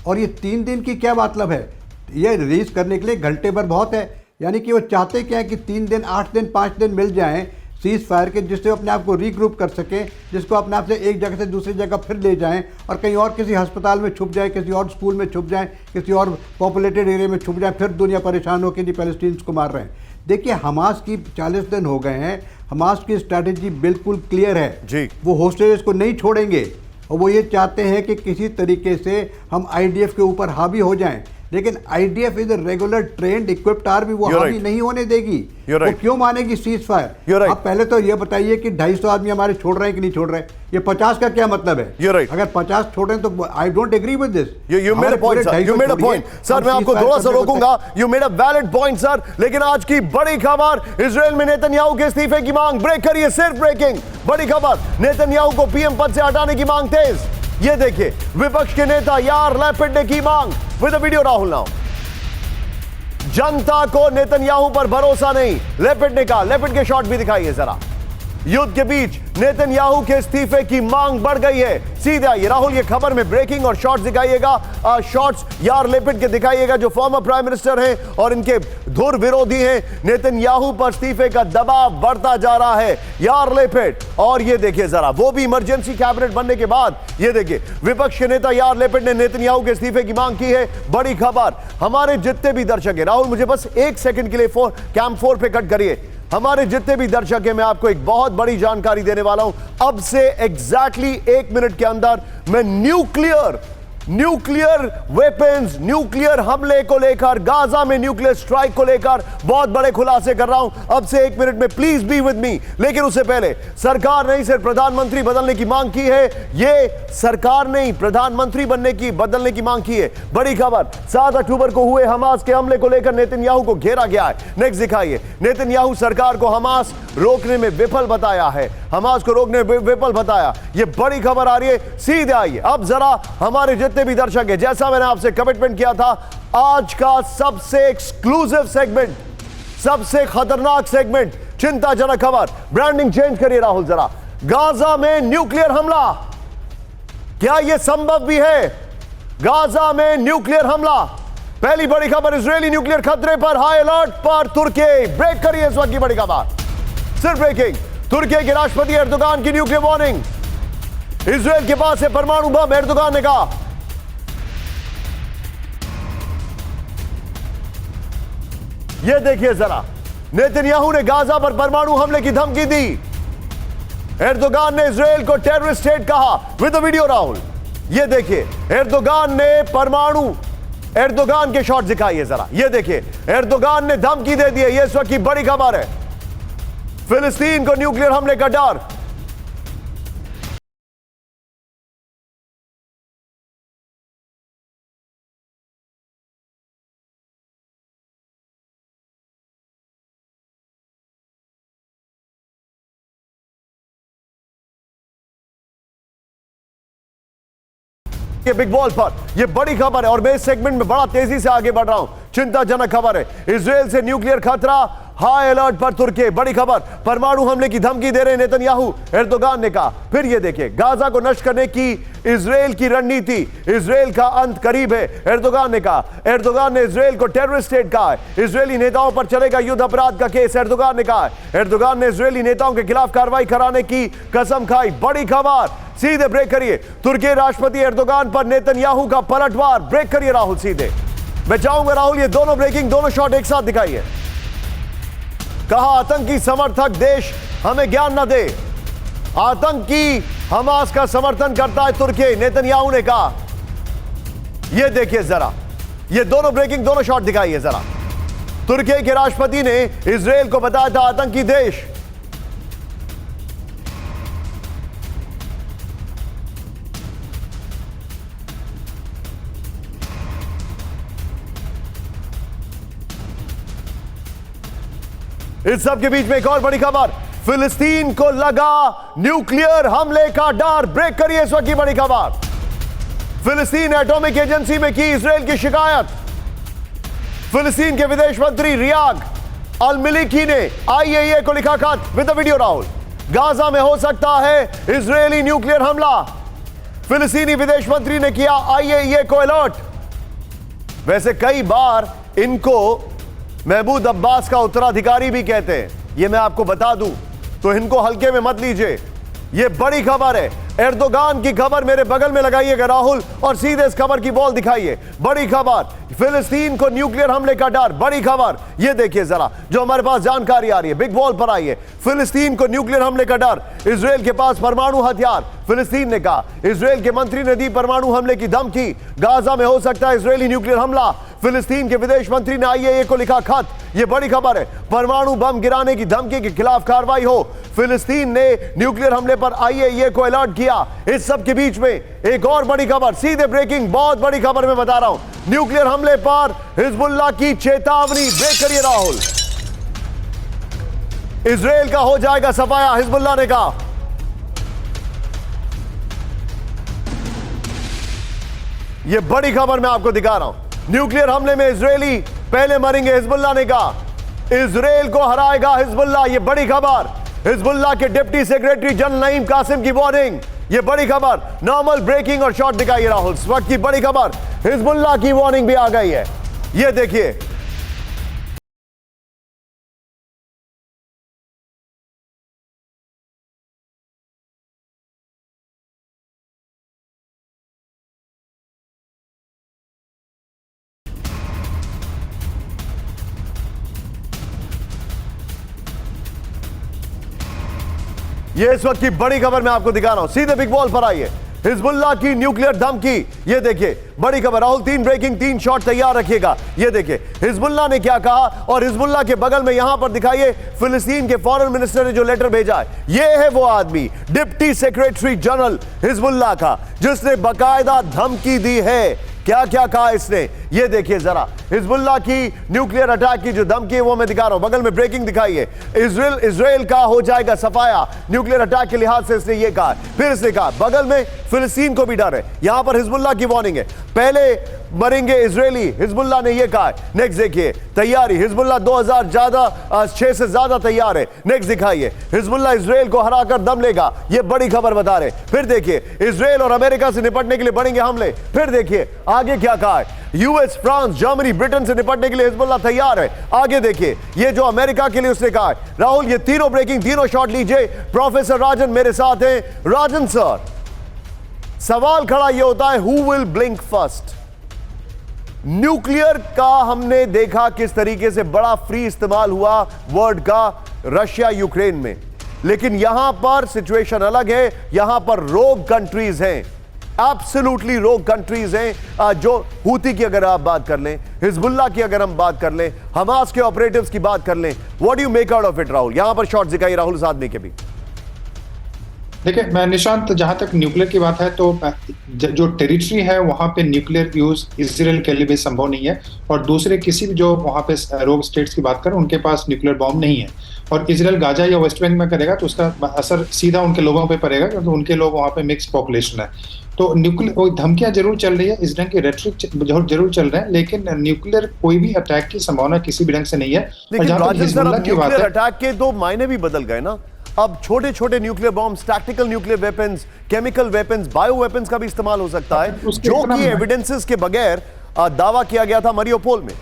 और ये 3 दिन की क्या मतलब है? ये रिलीज करने के लिए घंटे भर बहुत है, यानी कि वो चाहते क्या है कि 3 दिन, 8 दिन, 5 दिन मिल जाएं सीज फायर के, जिससे अपने आप को रीग्रुप कर सकें, जिसको अपने आप से एक जगह से दूसरी जगह फिर ले जाएं और कहीं और किसी अस्पताल में छुप जाएं, किसी और स्कूल में छुप जाएं, किसी और पॉपुलेटेड एरिया में छुप जाएं, फिर दुनिया परेशान हो कि जी पैलेस्टीन्स को मार रहे हैं। देखिए, हमास की 40 दिन हो गए हैं, हमास की स्ट्रैटेजी बिल्कुल क्लियर है जी। वो होस्टेजेस को नहीं छोड़ेंगे और वो ये चाहते हैं कि किसी तरीके से हम IDF के ऊपर हावी हो जाएं, लेकिन IDF is regular trend equipped army, वो हावी नहीं होने देगी। वो क्यों मानेगी सीज फायर? आप पहले तो ये बताइए कि 250 आदमी हमारे छोड़ रहे हैं कि नहीं छोड़ रहे हैं? ये 50 का क्या मतलब है? अगर 50 छोड़ रहे हैं तो I don't agree with this. You made a point, sir. You made a point. Sir, मैं आपको थोड़ा सा रोकूंगा। You made a valid point, सर। लेकिन आज की बड़ी खबर, इजराइल में नेतन्याहू के इस्तीफे की मांग। ब्रेक करिए, सिर्फ ब्रेकिंग। बड़ी खबर, नेतन्याहू को PM पद से हटाने की मांग तेज। ये देखिए, विपक्ष के नेता यार लैपिड ने की मांग। With the video Rahul now. जनता को नेतन्याहू पर भरोसा नहीं, लैपिड ने कहा। लैपिड के शॉट भी दिखाइए जरा। युद्ध के बीच नेतन्याहू के इस्तीफे की मांग बढ़ गई है। सीधे आइए राहुल, ये खबर में ब्रेकिंग और शॉट्स दिखाइएगा। शॉट्स यार लेपिड के दिखाइएगा, जो फॉर्मर प्राइम मिनिस्टर हैं और इनके धुर विरोधी हैं। नेतन्याहू पर इस्तीफे का दबाव बढ़ता जा रहा है, यार लेपिड। और ये देखिए जरा, वो भी इमरजेंसी कैबिनेट बनने के बाद। ये देखिए, विपक्ष के नेता यार लेपिड ने नेतन्याहू के इस्तीफे की मांग की है। बड़ी खबर, हमारे जितने भी दर्शक हैं, राहुल मुझे बस 1 सेकंड के लिए कैम 4 पे कट करिए। हमारे जितने भी दर्शक हैं, मैं आपको एक बहुत बड़ी जानकारी देने वाला हूं। अब से एग्जैक्टली 1 मिनट के अंदर मैं न्यूक्लियर वेपन्स, न्यूक्लियर हमले को लेकर, गाजा में न्यूक्लियर स्ट्राइक को लेकर बहुत बड़े खुलासे कर रहा हूं। अब से 1 मिनट में प्लीज बी विद मी। लेकिन उससे पहले, सरकार ने सिर्फ प्रधानमंत्री बदलने की मांग की है, ये सरकार ने प्रधानमंत्री बदलने की मांग की है। बड़ी खबर, 7 अक्टूबर को हुए हमास के हमले को लेकर नेतन्याहू को घेरा गया है। नेक्स्ट दिखाइए, नेतन्याहू सरकार को हमास रोकने में विफल बताया है। हमास को रोकने में विफल बताया, ये बड़ी खबर आ रही है। सीधे आइए, अब जरा हमारे जितने भी दर्शक हैं, जैसा मैंने आपसे कमिटमेंट किया था, आज का सबसे एक्सक्लूसिव सेगमेंट, सबसे खतरनाक सेगमेंट, चिंताजनक खबर। ब्रांडिंग चेंज करिए राहुल जरा। गाजा में न्यूक्लियर हमला, क्या यह संभव भी है? गाजा में न्यूक्लियर हमला। पहली बड़ी खबर, इजरायली न्यूक्लियर खतरे पर हाई अलर्ट पर तुर्की। ब्रेक करिए इस वक्त की बड़ी खबर, सिर्फ ब्रेकिंग। तुर्की के राष्ट्रपति एर्दोगान की न्यूक्लियर वार्निंग, इजराइल के पास है परमाणु बम, एर्दोगान ने कहा। यह देखिए जरा, नेतन्याहू ने गाजा पर परमाणु हमले की धमकी दी। एर्दोगान ने इजराइल को टेररिस्ट स्टेट कहा। विद द वीडियो राहुल, यह देखिए, एर्दोगान के शॉट दिखाइए जरा। यह देखिए, एर्दोगान ने धमकी दे दी है। यह इस वक्त की बड़ी खबर है। फिलिस्तीन को न्यूक्लियर हमले का डर। ये बिग बॉल पर ये बड़ी खबर है और मैं इस सेगमेंट में बड़ा तेजी से आगे बढ़ रहा हूं। चिंताजनक खबर है, इजराइल से न्यूक्लियर खतरा, हाई अलर्ट पर तुर्की। बड़ी खबर, परमाणु हमले की धमकी दे रहे नेतन्याहू, एर्दोगान ने कहा। फिर ये देखिए, गाजा को नष्ट करने की इजराइल की रणनीति, इजराइल का अंत करीब है, एर्दोगान ने कहा। एर्दोगान ने इजराइल को टेररिस्ट स्टेट कहा है। इजरायली नेताओं पर चलेगा युद्ध अपराध का केस, एर्दोगान ने कहा है। एर्दोगान ने इजरायली नेताओं के खिलाफ कार्रवाई कराने की कसम खाई। बड़ी खबर, सीधे ब्रेक करिए। तुर्की राष्ट्रपति एर्दोगान पर नेतन्याहू का पलटवार। ब्रेक करिए राहुल, सीधे मैं चाहूंगा राहुल ये दोनों ब्रेकिंग, दोनों शॉट एक साथ दिखाइए। कहा आतंकी समर्थक देश हमें ज्ञान न दे, आतंकी हमास का समर्थन करता है तुर्की, नेतन्याहू ने कहा। यह देखिए जरा, ये दोनों ब्रेकिंग, दोनों शॉट दिखाइए जरा। तुर्की के राष्ट्रपति ने इजराइल को बताया था आतंकी देश। इस सब के बीच में एक और बड़ी खबर, फिलिस्तीन को लगा न्यूक्लियर हमले का डर। ब्रेक करिए इस वक्त की बड़ी खबर। फिलिस्तीन एटॉमिक एजेंसी में की इजराइल की शिकायत। फिलिस्तीन के विदेश मंत्री रियाद अल-मलिकी ने आईएईए को लिखा खत with the video. Rahul, Gaza में हो सकता है इजरायली न्यूक्लियर हमला। फिलिस्तीनी विदेश मंत्री ने किया आईएईए को अलर्ट। वैसे कई बार इनको महमूद अब्बास का उत्तराधिकारी भी कहते हैं, यह मैं आपको बता दूं, तो इनको हल्के में मत लीजिए। यह बड़ी खबर है, एर्दोगान की खबर मेरे बगल में लगाइएगा राहुल और सीधे इस खबर की बॉल दिखाइए। बड़ी खबर, फिलिस्तीन को न्यूक्लियर हमले का डर। बड़ी खबर, यह देखिए जरा, जो हमारे पास जानकारी आ रही है, बिग बॉल पर आई है। फिलिस्तीन को न्यूक्लियर हमले का डर, इजराइल के पास परमाणु हथियार। फिलिस्तीन ने कहा, इजराइल के मंत्री ने दी परमाणु हमले की धमकी। गाजा में हो सकता है इजरायली न्यूक्लियर हमला। फिलिस्तीन के विदेश मंत्री ने आईएईए को लिखा खत। यह बड़ी खबर है, परमाणु बम गिराने की धमकी के खिलाफ कार्रवाई हो। फिलिस्तीन ने न्यूक्लियर हमले पर आईएईए को अलर्ट किया। इस सब के बीच में एक और बड़ी खबर, सीधे ब्रेकिंग, बहुत बड़ी खबर मैं बता रहा हूं, न्यूक्लियर हमले पर हिजबुल्लाह की चेतावनी। ब्रेक करिए राहुल, इजराइल का हो जाएगा सफाया, हिजबुल्लाह ने कहा। यह बड़ी खबर मैं आपको दिखा रहा हूं, न्यूक्लियर हमले में इजरायली पहले मरेंगे, हिजबुल्लाह ने कहा। इजराइल को हराएगा हिजबुल्लाह, यह बड़ी खबर। हिजबुल्लाह के deputy secretary general Naim Qassem की वार्निंग। यह बड़ी खबर, नॉर्मल ब्रेकिंग और शॉट दिखाइए राहुल। इस वक्त की बड़ी खबर, हिजबुल्लाह की वार्निंग भी आ गई है। यह देखिए, ये इस वक्त की बड़ी खबर मैं आपको दिखा रहा हूं, सीधे बिग बॉल पर आइए। हिजबुल्लाह की न्यूक्लियर धमकी, ये देखिए बड़ी खबर। राहुल, 3 ब्रेकिंग, 3 शॉट तैयार रखिएगा। ये देखिए हिजबुल्लाह ने क्या कहा, और हिजबुल्लाह के बगल में यहां पर दिखाइए फिलिस्तीन के फॉरेन मिनिस्टर ने जो लेटर भेजा है। ये है वो आदमी, डिप्टी सेक्रेटरी जनरल हिजबुल्लाह का, जिसने बकायदा धमकी दी है। क्या क्या कहा इसने, ये देखिए जरा। हिजबुल्लाह की न्यूक्लियर अटैक की जो धमकी है वो मैं दिखा रहा हूं, बगल में ब्रेकिंग दिखाइए। इजराइल का हो जाएगा सफाया, न्यूक्लियर अटैक के लिहाज से इसने ये कहा। फिर इसने कहा बगल में फिलिस्तीन को भी डर है। यहां पर हिजबुल्लाह की वार्निंग है, पहले मरेंगे इजरायली, हिजबुल्लाह ने यह कहा। नेक्स्ट देखिए, तैयारी, हिजबुल्लाह 2006 से ज्यादा तैयार है। नेक्स्ट दिखाइए, हिजबुल्लाह इजराइल को हराकर दम लेगा, यह बड़ी खबर बता रहे। फिर देखिए, इजराइल और अमेरिका से निपटने के लिए बढ़ेंगे हमले। फिर देखिए आगे क्या कहा है, यूएस, फ्रांस, जर्मनी, ब्रिटेन से निपटने के लिए हिजबुल्लाह तैयार है। आगे देखिए, ये जो अमेरिका के लिए उसने कहा है। राहुल, ये तीनों ब्रेकिंग, तीनों शॉट लीजिए। प्रोफेसर राजन मेरे साथ हैं। राजन सर, सवाल खड़ा यह होता है, who will blink first? Nuclear का हमने देखा किस तरीके से बड़ा फ्री इस्तेमाल हुआ वर्ड का रशिया यूक्रेन में, लेकिन यहां पर सिचुएशन अलग है। यहां पर रोग कंट्रीज हैं, एब्सोल्युटली रोग कंट्रीज हैं। जो हूती की अगर आप बात कर लें, हिजबुल्लाह की अगर हम बात कर लें, हमास के ऑपरेटिव्स की बात कर लें, what do you make out of it? Rahul, यहां पर शॉट दिखाई राहुल इस आदमी के भी। देखिए निशांत, जहां तक न्यूक्लियर की बात है तो जो टेरिटरी है वहां पे न्यूक्लियर यूज इजराइल के लिए भी संभव नहीं है, और दूसरे किसी भी जो वहां पे रोग स्टेट्स की बात करें उनके पास न्यूक्लियर बॉम्ब नहीं है। और इजराइल गाजा या वेस्ट बैंक में करेगा तो उसका असर सीधा उनके लोगों पे पड़ेगा, क्योंकि उनके लोग वहां पे मिक्स पॉपुलेशन है। तो न्यूक्लियर धमकियां जरूर चल रही है, इस ढंग की रेटरिक जरूर चल रहे हैं, लेकिन न्यूक्लियर कोई भी अटैक की संभावना किसी भी ढंग से नहीं है। और लेकिन जहां तक हिजबुल्लाह की बात है, अटैक के दो मायने भी बदल गए ना। अब छोटे छोटे nuclear bombs, tactical nuclear weapons, chemical weapons, bio weapons का भी इस्तेमाल हो सकता है, जो कि एविडेंसेस के बगैर दावा किया गया था मरियोपोल में।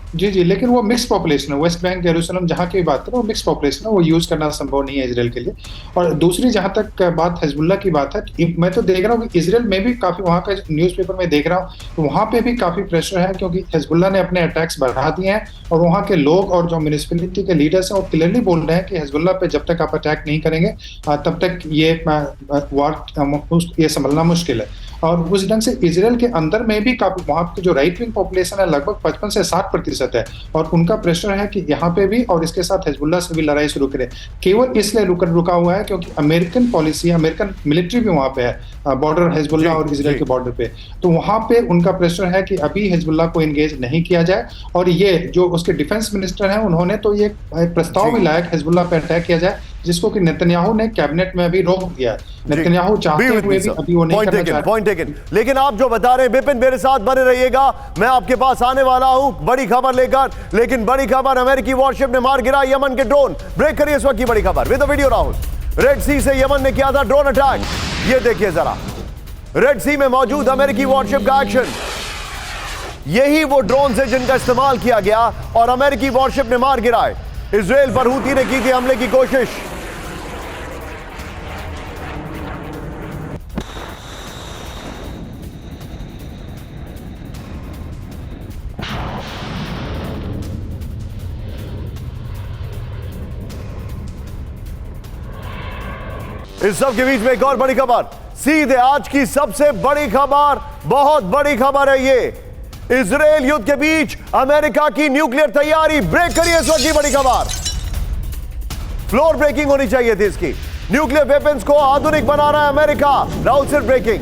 जी, लेकिन वो मिक्स पॉपुलेशन है। वेस्ट बैंक, जेरूसलम जहाँ की बात करें वो मिक्स पॉपुलेशन है, वो यूज करना संभव नहीं है इजराइल के लिए। और दूसरी जहां तक बात हिजबुल्लाह की बात है, मैं तो देख रहा हूँ कि इजराइल में भी काफी, वहां का न्यूज़पेपर में देख रहा हूँ तो वहां पे भी काफी प्रेशर है, क्योंकि हिजबुल्लाह ने अपने अटैक्स बढ़ा दिए हैं और वहां के लोग और जो म्यूनिसिपैलिटी के लीडर्स हैं वो क्लियरली बोल रहे हैं कि हिजबुल्लाह पे जब तक आप अटैक नहीं करेंगे तब तक ये वार ये संभलना मुश्किल है। और उस ढंग से इजराइल के अंदर में भी काफी, वहां की जो राइट विंग पॉपुलेशन है लगभग 55 से 60% है, और उनका प्रेशर है कि यहाँ पे भी और इसके साथ हिजबुल्लाह से भी लड़ाई शुरू करे। केवल इसलिए रुका हुआ है क्योंकि अमेरिकन पॉलिसी, अमेरिकन मिलिट्री भी वहां पे है बॉर्डर, हिजबुल्लाह और इजराइल के बॉर्डर पे। तो वहां पे उनका प्रेशर है कि अभी हिजबुल्लाह को एंगेज नहीं किया जाए। और ये जो उसके डिफेंस मिनिस्टर हैं उन्होंने तो ये प्रस्ताव भी लाया कि हिजबुल्लाह पे अटैक किया जाए, जिसको कि नेतन्याहू ने कैबिनेट में अभी रोक दिया है। नेतन्याहू चाहते हुए भी अभी वो नहीं करना चाहते। Point taken. लेकिन आप जो बता रहे हैं विपिन, मेरे साथ बने रहिएगा, मैं आपके पास आने वाला हूं बड़ी खबर लेकर। लेकिन बड़ी खबर, अमेरिकी वॉरशिप ने मार गिरा यमन के ड्रोन। ब्रेक करिए इस वक्त की बड़ी खबर विद वीडियो। राहुल, रेड सी से यमन ने किया था ड्रोन अटैक। ये देखिए जरा, रेड सी में मौजूद अमेरिकी वॉरशिप का एक्शन। यही वो ड्रोन है जिनका इस्तेमाल किया गया और अमेरिकी वॉरशिप ने मार गिराए। इजराइल पर हूती ने की थी हमले की कोशिश। इस सब के बीच में एक और बड़ी खबर, सीधे आज की सबसे बड़ी खबर, बहुत बड़ी खबर है ये। इजराइल युद्ध के बीच अमेरिका की न्यूक्लियर तैयारी। ब्रेक करिए इस वक्त की बड़ी खबर। फ्लोर ब्रेकिंग होनी चाहिए थी इसकी। न्यूक्लियर वेपन्स को आधुनिक बना रहा है अमेरिका। राहुल, सिर्फ ब्रेकिंग।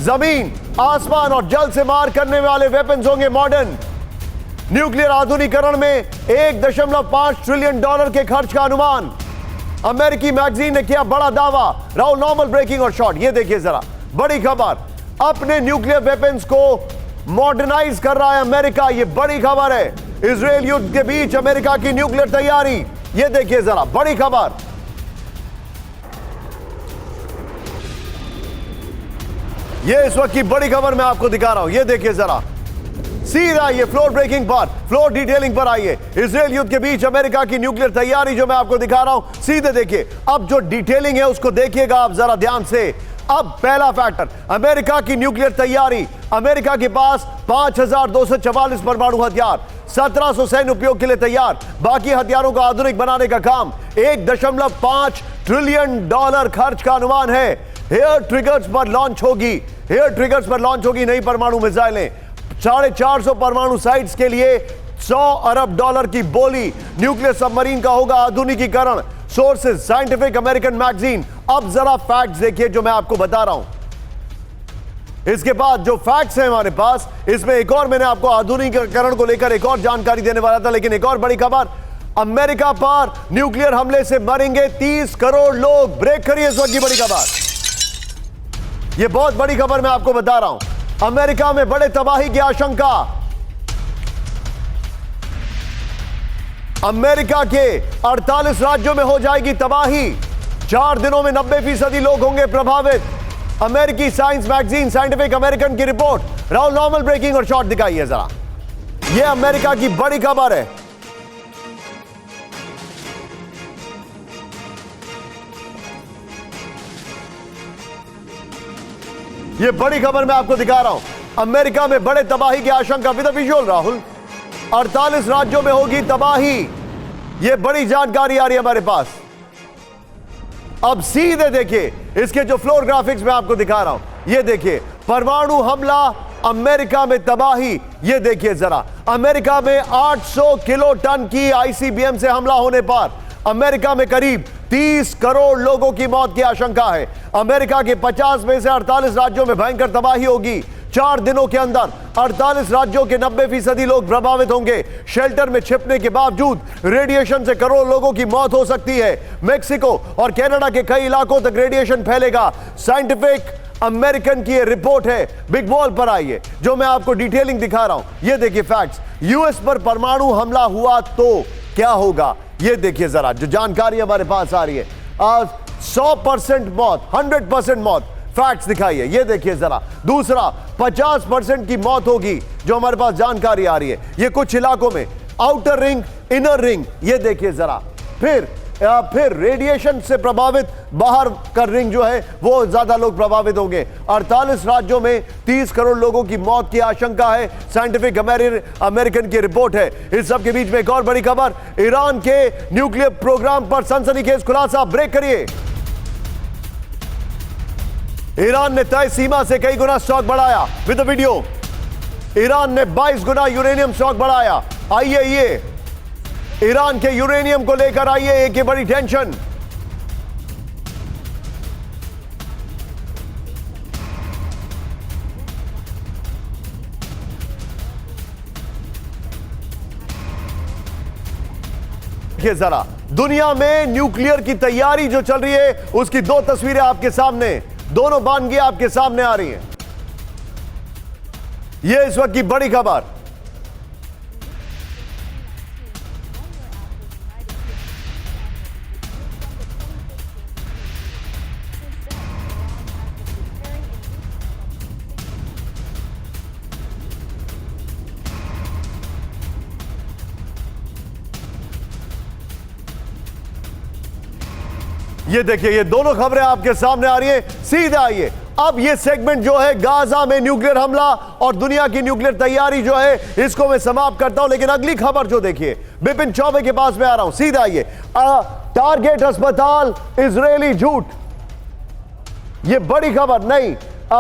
जमीन, आसमान और जल से मार करने वाले वेपन्स होंगे मॉडर्न। न्यूक्लियर आधुनिकीकरण में $1.5 ट्रिलियन के खर्च का अनुमान। अमेरिकी मैगजीन ने किया बड़ा दावा। राहुल, नॉर्मल ब्रेकिंग और शॉर्ट। ये देखिए जरा, बड़ी खबर, अपने न्यूक्लियर वेपन्स को मॉडर्नाइज कर रहा है अमेरिका। ये बड़ी खबर है। इजराइल युद्ध के बीच अमेरिका की न्यूक्लियर तैयारी। ये देखिए जरा, बड़ी खबर। ये इस वक्त की बड़ी खबर मैं आपको दिखा रहा हूं। ये देखिए जरा, सीधा ये फ्लोर ब्रेकिंग पर, फ्लोर डिटेलिंग पर आइए। इजराइल युद्ध के बीच अमेरिका की न्यूक्लियर तैयारी जो मैं आपको दिखा रहा हूं, सीधे देखिए। अब जो डिटेलिंग है उसको देखिएगा आप जरा ध्यान से। अब पहला फैक्टर, अमेरिका की न्यूक्लियर तैयारी। अमेरिका के पास 5244 परमाणु हथियार, 1700 सैन्य उपयोग के लिए तैयार। बाकी हथियारों को आधुनिक बनाने का काम। $1.5 ट्रिलियन खर्च का अनुमान है। हेयर ट्रिगर्स पर लॉन्च होगी, हेयर ट्रिगर्स पर लॉन्च होगी नई परमाणु मिसाइलें। 450 परमाणु साइट्स के लिए $100 अरब की बोली। न्यूक्लियर सबमरीन का होगा आधुनिकीकरण। Sources scientific American magazine. अब जरा फैक्ट्स देखिए जो मैं आपको बता रहा हूं। इसके बाद जो फैक्ट्स हैं हमारे पास, इसमें एक और मैंने आपको आधुनिकीकरण को लेकर एक और जानकारी देने वाला था, लेकिन एक और बड़ी खबर, अमेरिका पर न्यूक्लियर हमले से मरेंगे 30 करोड़ लोग। ब्रेक करिए इस वक्त की बड़ी खबर। यह बहुत बड़ी खबर मैं आपको बता रहा हूं। अमेरिका में बड़े तबाही की आशंका। अमेरिका के 48 राज्यों में हो जाएगी तबाही। 4 दिनों में 90% लोग होंगे प्रभावित। अमेरिकी साइंस मैगजीन साइंटिफिक अमेरिकन की रिपोर्ट। राहुल, नॉर्मल ब्रेकिंग और शॉर्ट दिखाइए जरा। यह अमेरिका की बड़ी खबर है। यह बड़ी खबर मैं आपको दिखा रहा हूं। अमेरिका में बड़े तबाही की आशंका विद विजुअल। राहुल, 48 राज्यों में होगी तबाही। यह बड़ी जानकारी आ रही है हमारे पास। अब सीधे देखिए इसके जो फ्लोर ग्राफिक्स मैं आपको दिखा रहा हूं। यह देखिए, परमाणु हमला, अमेरिका में तबाही। यह देखिए जरा, अमेरिका में 800 किलो टन की आईसीबीएम से हमला होने पर अमेरिका में करीब 30 करोड़ लोगों की मौत की आशंका है। अमेरिका के 50 में से 48 राज्यों में भयंकर तबाही होगी। 4 दिनों के अंदर 48 राज्यों के 90% लोग प्रभावित होंगे। शेल्टर में छिपने के बावजूद रेडिएशन से करोड़ों लोगों की मौत हो सकती है। मेक्सिको और कनाडा के कई इलाकों तक रेडिएशन फैलेगा। साइंटिफिक अमेरिकन की ये रिपोर्ट है, बिग वॉल पर आई है, जो मैं आपको डिटेलिंग दिखा रहा हूं। ये देखिए फैक्ट्स। यूएस पर परमाणु हमला हुआ तो क्या होगा, ये देखिए जरा, जो जानकारी हमारे पास आ रही है। आज 100% मौत, 100% मौत, फैक्ट्स दिखाइए, ये देखिए जरा। दूसरा, 50% की मौत होगी, जो हमारे पास जानकारी आ रही है। ये कुछ इलाकों में, आउटर रिंग, इनर रिंग, ये देखिए जरा। फिर रेडिएशन से प्रभावित बाहर का रिंग जो है वो ज्यादा लोग प्रभावित होंगे। 48 राज्यों में 30 करोड़ लोगों की मौत की आशंका है, साइंटिफिक अमेरिकन की रिपोर्ट है। इस सब के बीच में एक और बड़ी खबर, ईरान के न्यूक्लियर प्रोग्राम पर सनसनीखेज खुलासा। ब्रेक करिए। ईरान ने तय सीमा से कई गुना स्टॉक बढ़ाया। विद द वीडियो, ईरान ने 22 गुना यूरेनियम स्टॉक बढ़ाया। आइए, ये ईरान के यूरेनियम को लेकर आइए एक ये बड़ी टेंशन। देखिए जरा, दुनिया में न्यूक्लियर की तैयारी जो चल रही है उसकी 2 तस्वीरें आपके सामने, दोनों बानगियां आपके सामने आ रही हैं। यह इस वक्त की बड़ी खबर। ये देखिए, ये दोनों खबरें आपके सामने आ रही हैं। सीधे आइए, अब ये सेगमेंट जो है गाजा में न्यूक्लियर हमला और दुनिया की न्यूक्लियर तैयारी जो है, इसको मैं समाप्त करता हूं। लेकिन अगली खबर जो देखिए, बिपिन चौबे के पास में आ रहा हूं। सीधे आइए, टारगेट अस्पताल इजरायली झूठ, ये बड़ी खबर नहीं,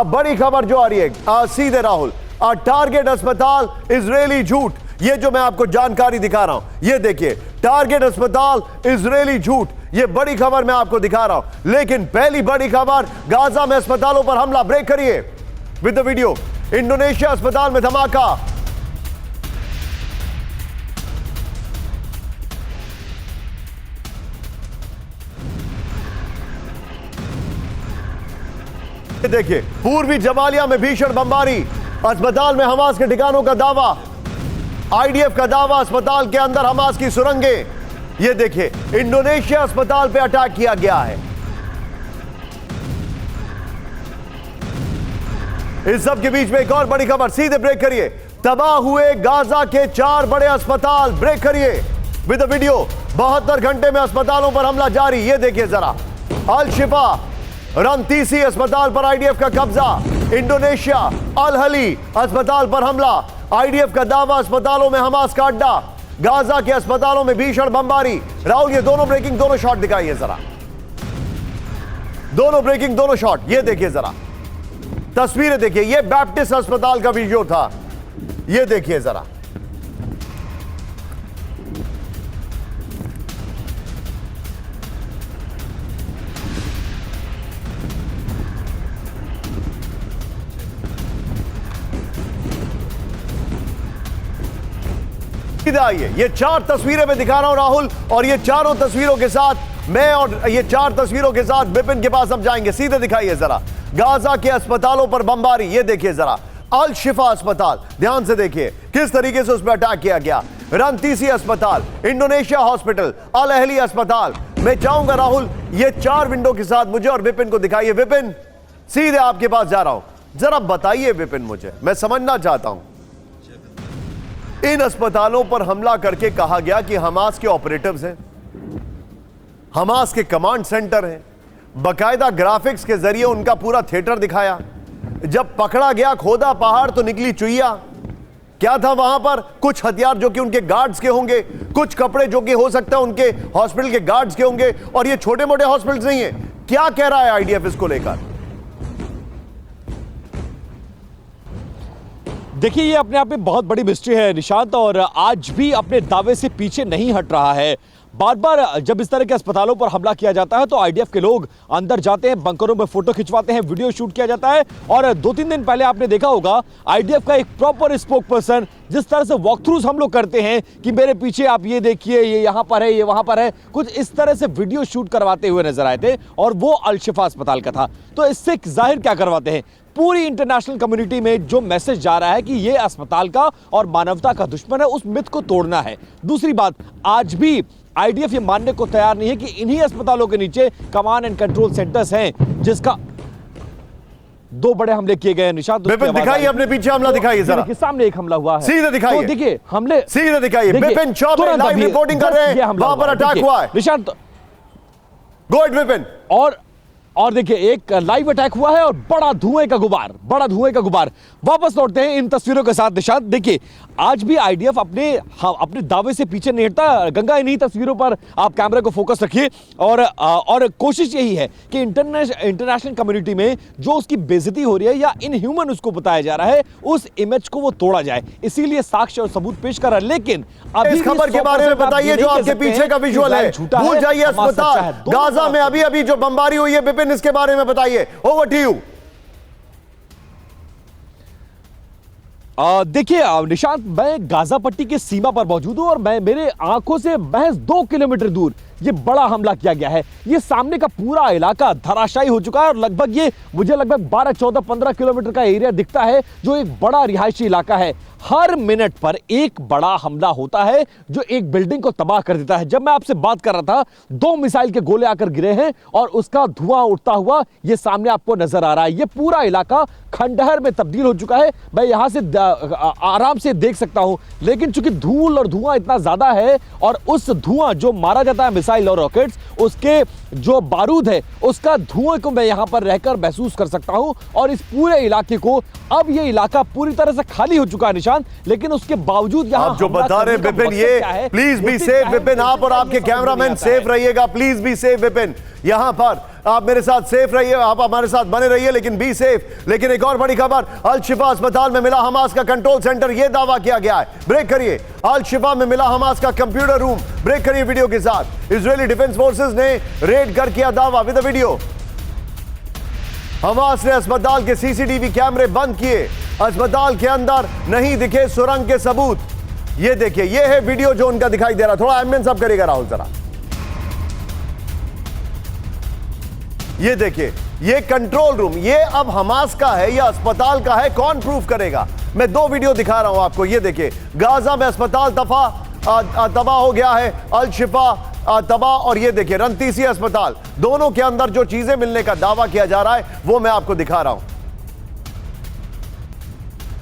बड़ी खबर जो आ रही है सीधे राहुल, टारगेट अस्पताल इजरायली झूठ, ये जो मैं आपको जानकारी दिखा रहा हूं, ये देखिए, टारगेट अस्पताल इजरायली झूठ, ये बड़ी खबर मैं आपको दिखा रहा हूं। लेकिन पहली बड़ी खबर, गाजा में अस्पतालों पर हमला। ब्रेक करिए विद द वीडियो। इंडोनेशिया अस्पताल में धमाका। देखिए, पूर्वी जमालिया में भीषण बमबारी, अस्पताल में हमास के ठिकानों का दावा, आईडीएफ का दावा, अस्पताल के अंदर हमास की सुरंगें। ये देखिए, इंडोनेशिया अस्पताल पे अटैक किया गया है। इस सब के बीच में एक और बड़ी खबर। सीधे ब्रेक करिए, तबाह हुए गाजा के 4 बड़े अस्पताल। ब्रेक करिए विद द वीडियो। 72 घंटे में अस्पतालों पर हमला जारी। ये देखिए जरा, अल शिफा रंतीसी अस्पताल पर आईडीएफ का कब्जा। इंडोनेशिया अल हली अस्पताल पर हमला, आईडीएफ का दावा, अस्पतालों में हमास का अड्डा। गाजा के अस्पतालों में भीषण बमबारी। राहुल, ये दोनों ब्रेकिंग, दोनों शॉट दिखाइए जरा, दोनों ब्रेकिंग, दोनों शॉट। ये देखिए जरा, तस्वीरें देखिए, ये बैप्टिस्ट अस्पताल का वीडियो था। ये देखिए जरा, आइए, ये 4 तस्वीरें मैं दिखा रहा हूं राहुल, और ये चारों तस्वीरों के साथ मैं, और ये 4 तस्वीरों के साथ बिपिन के पास हम जाएंगे। सीधे दिखाइए जरा, गाजा के अस्पतालों पर बमबारी। ये देखिए जरा, अल शिफा अस्पताल, ध्यान से देखिए किस तरीके से उस पर अटैक किया गया। रंतीसी अस्पताल, इंडोनेशिया हॉस्पिटल, अल अहली अस्पताल। मैं चाहूंगा राहुल, ये 4 विंडो के साथ मुझे और विपिन को दिखाइए। विपिन, सीधे आपके पास जा रहा हूं, जरा बताइए विपिन, मुझे, मैं समझना चाहता हूं। इन अस्पतालों पर हमला करके कहा गया कि हमास के ऑपरेटिव्स हैं, हमास के कमांड सेंटर हैं, बकायदा ग्राफिक्स के जरिए उनका पूरा थिएटर दिखाया। जब पकड़ा गया, खोदा पहाड़ तो निकली चुईया। क्या था वहां पर? कुछ हथियार जो कि उनके गार्ड्स के होंगे, कुछ कपड़े जो कि हो सकता है उनके हॉस्पिटल के गार्ड्स के होंगे, और ये छोटे मोटे हॉस्पिटल्स नहीं है। क्या कह रहा है आईडीएफ इसको लेकर? देखिए, ये अपने आप में बहुत बड़ी मिस्ट्री है निशांत, और आज भी अपने दावे से पीछे नहीं हट रहा है। बार बार जब इस तरह के अस्पतालों पर हमला किया जाता है तो आईडीएफ के लोग अंदर जाते हैं, बंकरों में फोटो खिंचवाते हैं, वीडियो शूट किया जाता है। और 2-3 दिन पहले आपने देखा होगा आईडीएफ का एक प्रॉपर स्पोक पर्सन जिस तरह से वॉक थ्रूज हम लोग करते हैं कि मेरे पीछे आप ये देखिए, ये यहाँ पर है, ये वहां पर है, कुछ इस तरह से वीडियो शूट करवाते हुए नजर आए थे, और वो अल शिफा अस्पताल का था। तो इससे जाहिर क्या करवाते हैं, पूरी इंटरनेशनल कम्युनिटी में जो मैसेज जा रहा है कि ये अस्पताल का और मानवता का दुश्मन है, उस मिथ को तोड़ना है। दूसरी बात, आज भी आईडीएफ ये मानने को तैयार नहीं है कि इन्हीं अस्पतालों के नीचे कमांड एंड कंट्रोल सेंटर्स हैं, जिसका 2 बड़े हमले किए गए हैं। निशांत, बिपिन दिखाइए अपने पीछे हमला, दिखाइए जरा। सामने एक हमला हुआ है, सीधे दिखाइए। तो देखिए हमले सीधे दिखाइए। बिपिन चौबे लाइव रिपोर्टिंग कर रहे हैं, वहां पर अटैक हुआ है। Nishant, go ahead Bipin. और देखिए एक लाइव अटैक हुआ है और बड़ा धुएं का गुबार। वापस लौटते हैं इन तस्वीरों के साथ। निशांत, देखिए आज भी आईडीएफ अपने दावे से पीछे नहीं हटता। गंगा, इन्हीं तस्वीरों पर आप कैमरे को फोकस रखिए, और कोशिश यही है कि इंटरनेशनल कम्युनिटी में जो उसकी बेइज्जती हो रही है या इनह्यूमन उसको बताया जा रहा है, उस इमेज को वो तोड़ा जाए, इसीलिए साक्ष्य और सबूत पेश कर रहा है। लेकिन इस खबर के बारे में बताइए जो आपके पीछे का विजुअल है। भूल जाइए अस्पताल गाजा में अभी जो बमबारी हुई है, बिपिन इसके बारे में बताइए। Over to you. देखिए निशांत, मैं गाजा पट्टी के सीमा पर मौजूद हूं और मेरे आंखों से महज 2 किलोमीटर दूर ये बड़ा हमला किया गया है। ये सामने का पूरा इलाका धराशायी हो चुका है, और लगभग मुझे 12, 14, 15 किलोमीटर का एरिया दिखता है जो एक बड़ा रिहायशी इलाका है। हर मिनट पर एक बड़ा हमला होता है जो एक बिल्डिंग को तबाह कर देता है। जब मैं आपसे बात कर रहा था, 2 मिसाइल के गोले आकर गिरे हैं और उसका धुआं उठता हुआ ये सामने आपको नजर आ रहा है। ये पूरा इलाका खंडहर में तब्दील हो चुका है। मैं यहां से आराम से देख सकता हूं, लेकिन चूंकि धूल और धुआं इतना ज्यादा है, और उस धुआं जो मारा जाता है मिसाइल और रॉकेट्स, उसके जो बारूद है उसका धुएं को मैं यहां पर रहकर महसूस कर सकता हूं। और इस पूरे इलाके को, अब ये इलाका पूरी तरह से खाली हो चुका है निशांत, लेकिन उसके बावजूद यहां आप जो बता रहे विपिन, ये प्लीज बी सेफ विपिन, आप और आपके कैमरामैन सेफ रहिएगा। प्लीज बी सेफ विपिन, यहां पर आप मेरे साथ सेफ रहिए, आप हमारे साथ बने रहिए, लेकिन बी सेफ। लेकिन एक और बड़ी खबर, अल शिफा अस्पताल में मिला हमास का कंट्रोल सेंटर, यह दावा किया गया है। ब्रेक करिए। अल शिफा में मिला हमास का कंप्यूटर रूम, ब्रेक करिए वीडियो के साथ। इजरायली डिफेंस फोर्सेस ने रेड कर किया दावा विद वीडियो। हमास ने अस्पताल के सीसीटीवी कैमरे बंद किए, अस्पताल के अंदर नहीं दिखे सुरंग के सबूत। ये देखिए, ये है वीडियो जो उनका दिखाई दे रहा। थोड़ा एम्बियंस अप करेगा राहुल जरा। ये देखिए, ये कंट्रोल रूम, ये अब हमास का है या अस्पताल का है, कौन प्रूफ करेगा? मैं 2 वीडियो दिखा रहा हूं आपको। ये देखिए, गाजा में अस्पताल तबाह हो गया है, अल शिफा तबाह, और ये देखिए रंतीसी अस्पताल, दोनों के अंदर जो चीजें मिलने का दावा किया जा रहा है वो मैं आपको दिखा रहा हूं।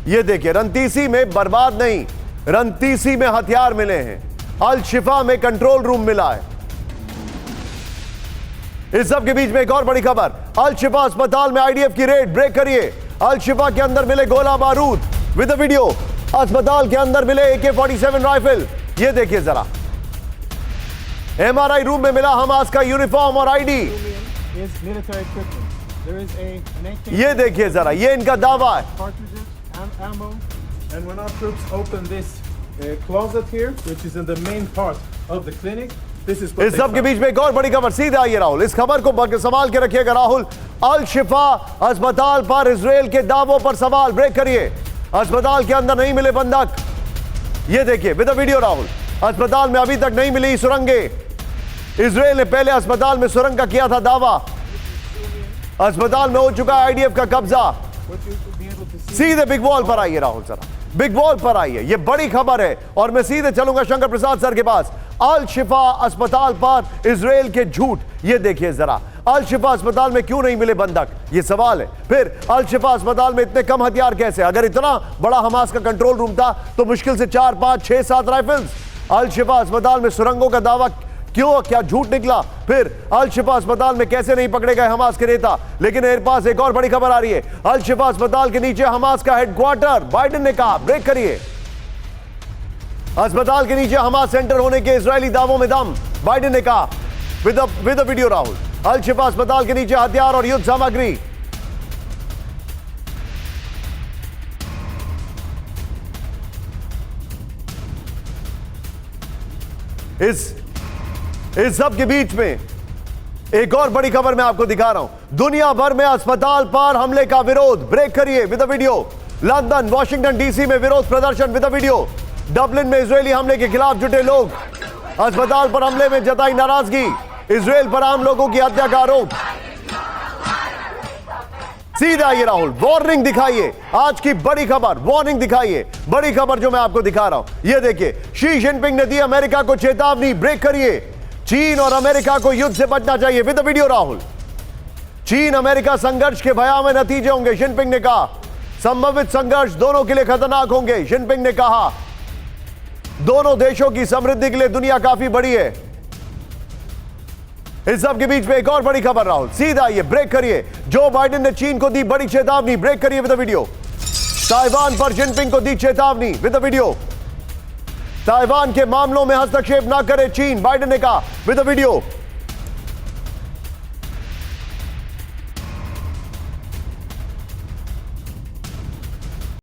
ये देखिए, रंतीसी में बर्बाद नहीं, रंतीसी में हथियार मिले हैं, अल शिफा में कंट्रोल रूम मिला है। इस सब के बीच में एक और बड़ी खबर, अल शिफा अस्पताल में आईडीएफ की रेड, ब्रेक करिए। अल शिफा के अंदर मिले गोला बारूद विद वीडियो, अस्पताल के अंदर मिले AK-47 राइफल। ये देखिए जरा, एमआरआई रूम में मिला हमास का यूनिफॉर्म और आईडी। ये देखिए जरा, ये इनका दावा है। इस सब के बीच में एक और बड़ी खबर, सीधे आइए राहुल, इस खबर को संभाल के रखिएगा राहुल। अल शिफा अस्पताल पर इजराइल के दावों पर सवाल, ब्रेक करिए। अस्पताल के अंदर नहीं मिले बंधक, ये देखिए विद वीडियो राहुल। अस्पताल में अभी तक नहीं मिली सुरंगें। इजराइल ने पहले अस्पताल में सुरंग का किया था दावा। अस्पताल में हो चुका है आईडीएफ का कब्जा। सीधे बिग वॉल पर आइए राहुल जरा, बिग वॉल पर आइए, ये बड़ी खबर है। और मैं सीधे चलूंगा शंकर प्रसाद सर के पास। अल शिफा अस्पताल पर इजराइल के झूठ, ये देखिए जरा, अल शिफा अस्पताल में क्यों नहीं मिले बंधक, ये सवाल है। फिर अल शिफा अस्पताल में इतने कम हथियार कैसे? अगर इतना बड़ा हमास का कंट्रोल रूम था तो मुश्किल से 4, 5, 6, 7 राइफल्स। अल शिफा अस्पताल में सुरंगों का दावा क्यों, क्या झूठ निकला? फिर अल शिफा अस्पताल में कैसे नहीं पकड़े गए हमास के नेता? लेकिन मेरे पास एक और बड़ी खबर आ रही है, अल शिफा अस्पताल के नीचे हमास का हेडक्वार्टर, बाइडेन ने कहा, ब्रेक करिए। अस्पताल के नीचे हमास सेंटर होने के इजरायली दावों में दम, बाइडेन ने कहा विद वीडियो राहुल। अल शिफा अस्पताल के नीचे हथियार और युद्ध सामग्री। इस सब के बीच में एक और बड़ी खबर मैं आपको दिखा रहा हूं। दुनिया भर में अस्पताल पर हमले का विरोध, ब्रेक करिए with the video. London, Washington DC में विरोध प्रदर्शन विद द वीडियो। डबलिन में इजरायली हमले के खिलाफ जुटे लोग, अस्पताल पर हमले में जताई नाराजगी, इजरायल पर आम लोगों की हत्या का आरोप। सीधा ये राहुल, वार्निंग दिखाइए, आज की बड़ी खबर, वार्निंग दिखाइए। बड़ी खबर जो मैं आपको दिखा रहा हूं, ये देखिए, शी जिनपिंग ने दी अमेरिका को चेतावनी, ब्रेक करिए। चीन और अमेरिका को युद्ध से बचना चाहिए विद द वीडियो राहुल। चीन अमेरिका संघर्ष के भयावह नतीजे होंगे, जिनपिंग ने कहा। संभावित संघर्ष दोनों के लिए खतरनाक होंगे, जिनपिंग ने कहा। दोनों देशों की समृद्धि के लिए दुनिया काफी बड़ी है। इस सब के बीच में एक और बड़ी खबर राहुल, सीधा ये, ब्रेक करिए। जो बाइडेन ने चीन को दी बड़ी चेतावनी, ब्रेक करिए विद द वीडियो। ताइवान पर जिनपिंग को दी चेतावनी विद द वीडियो। ताइवान के मामलों में हस्तक्षेप ना करे चीन, बाइडेन ने कहा विद द वीडियो।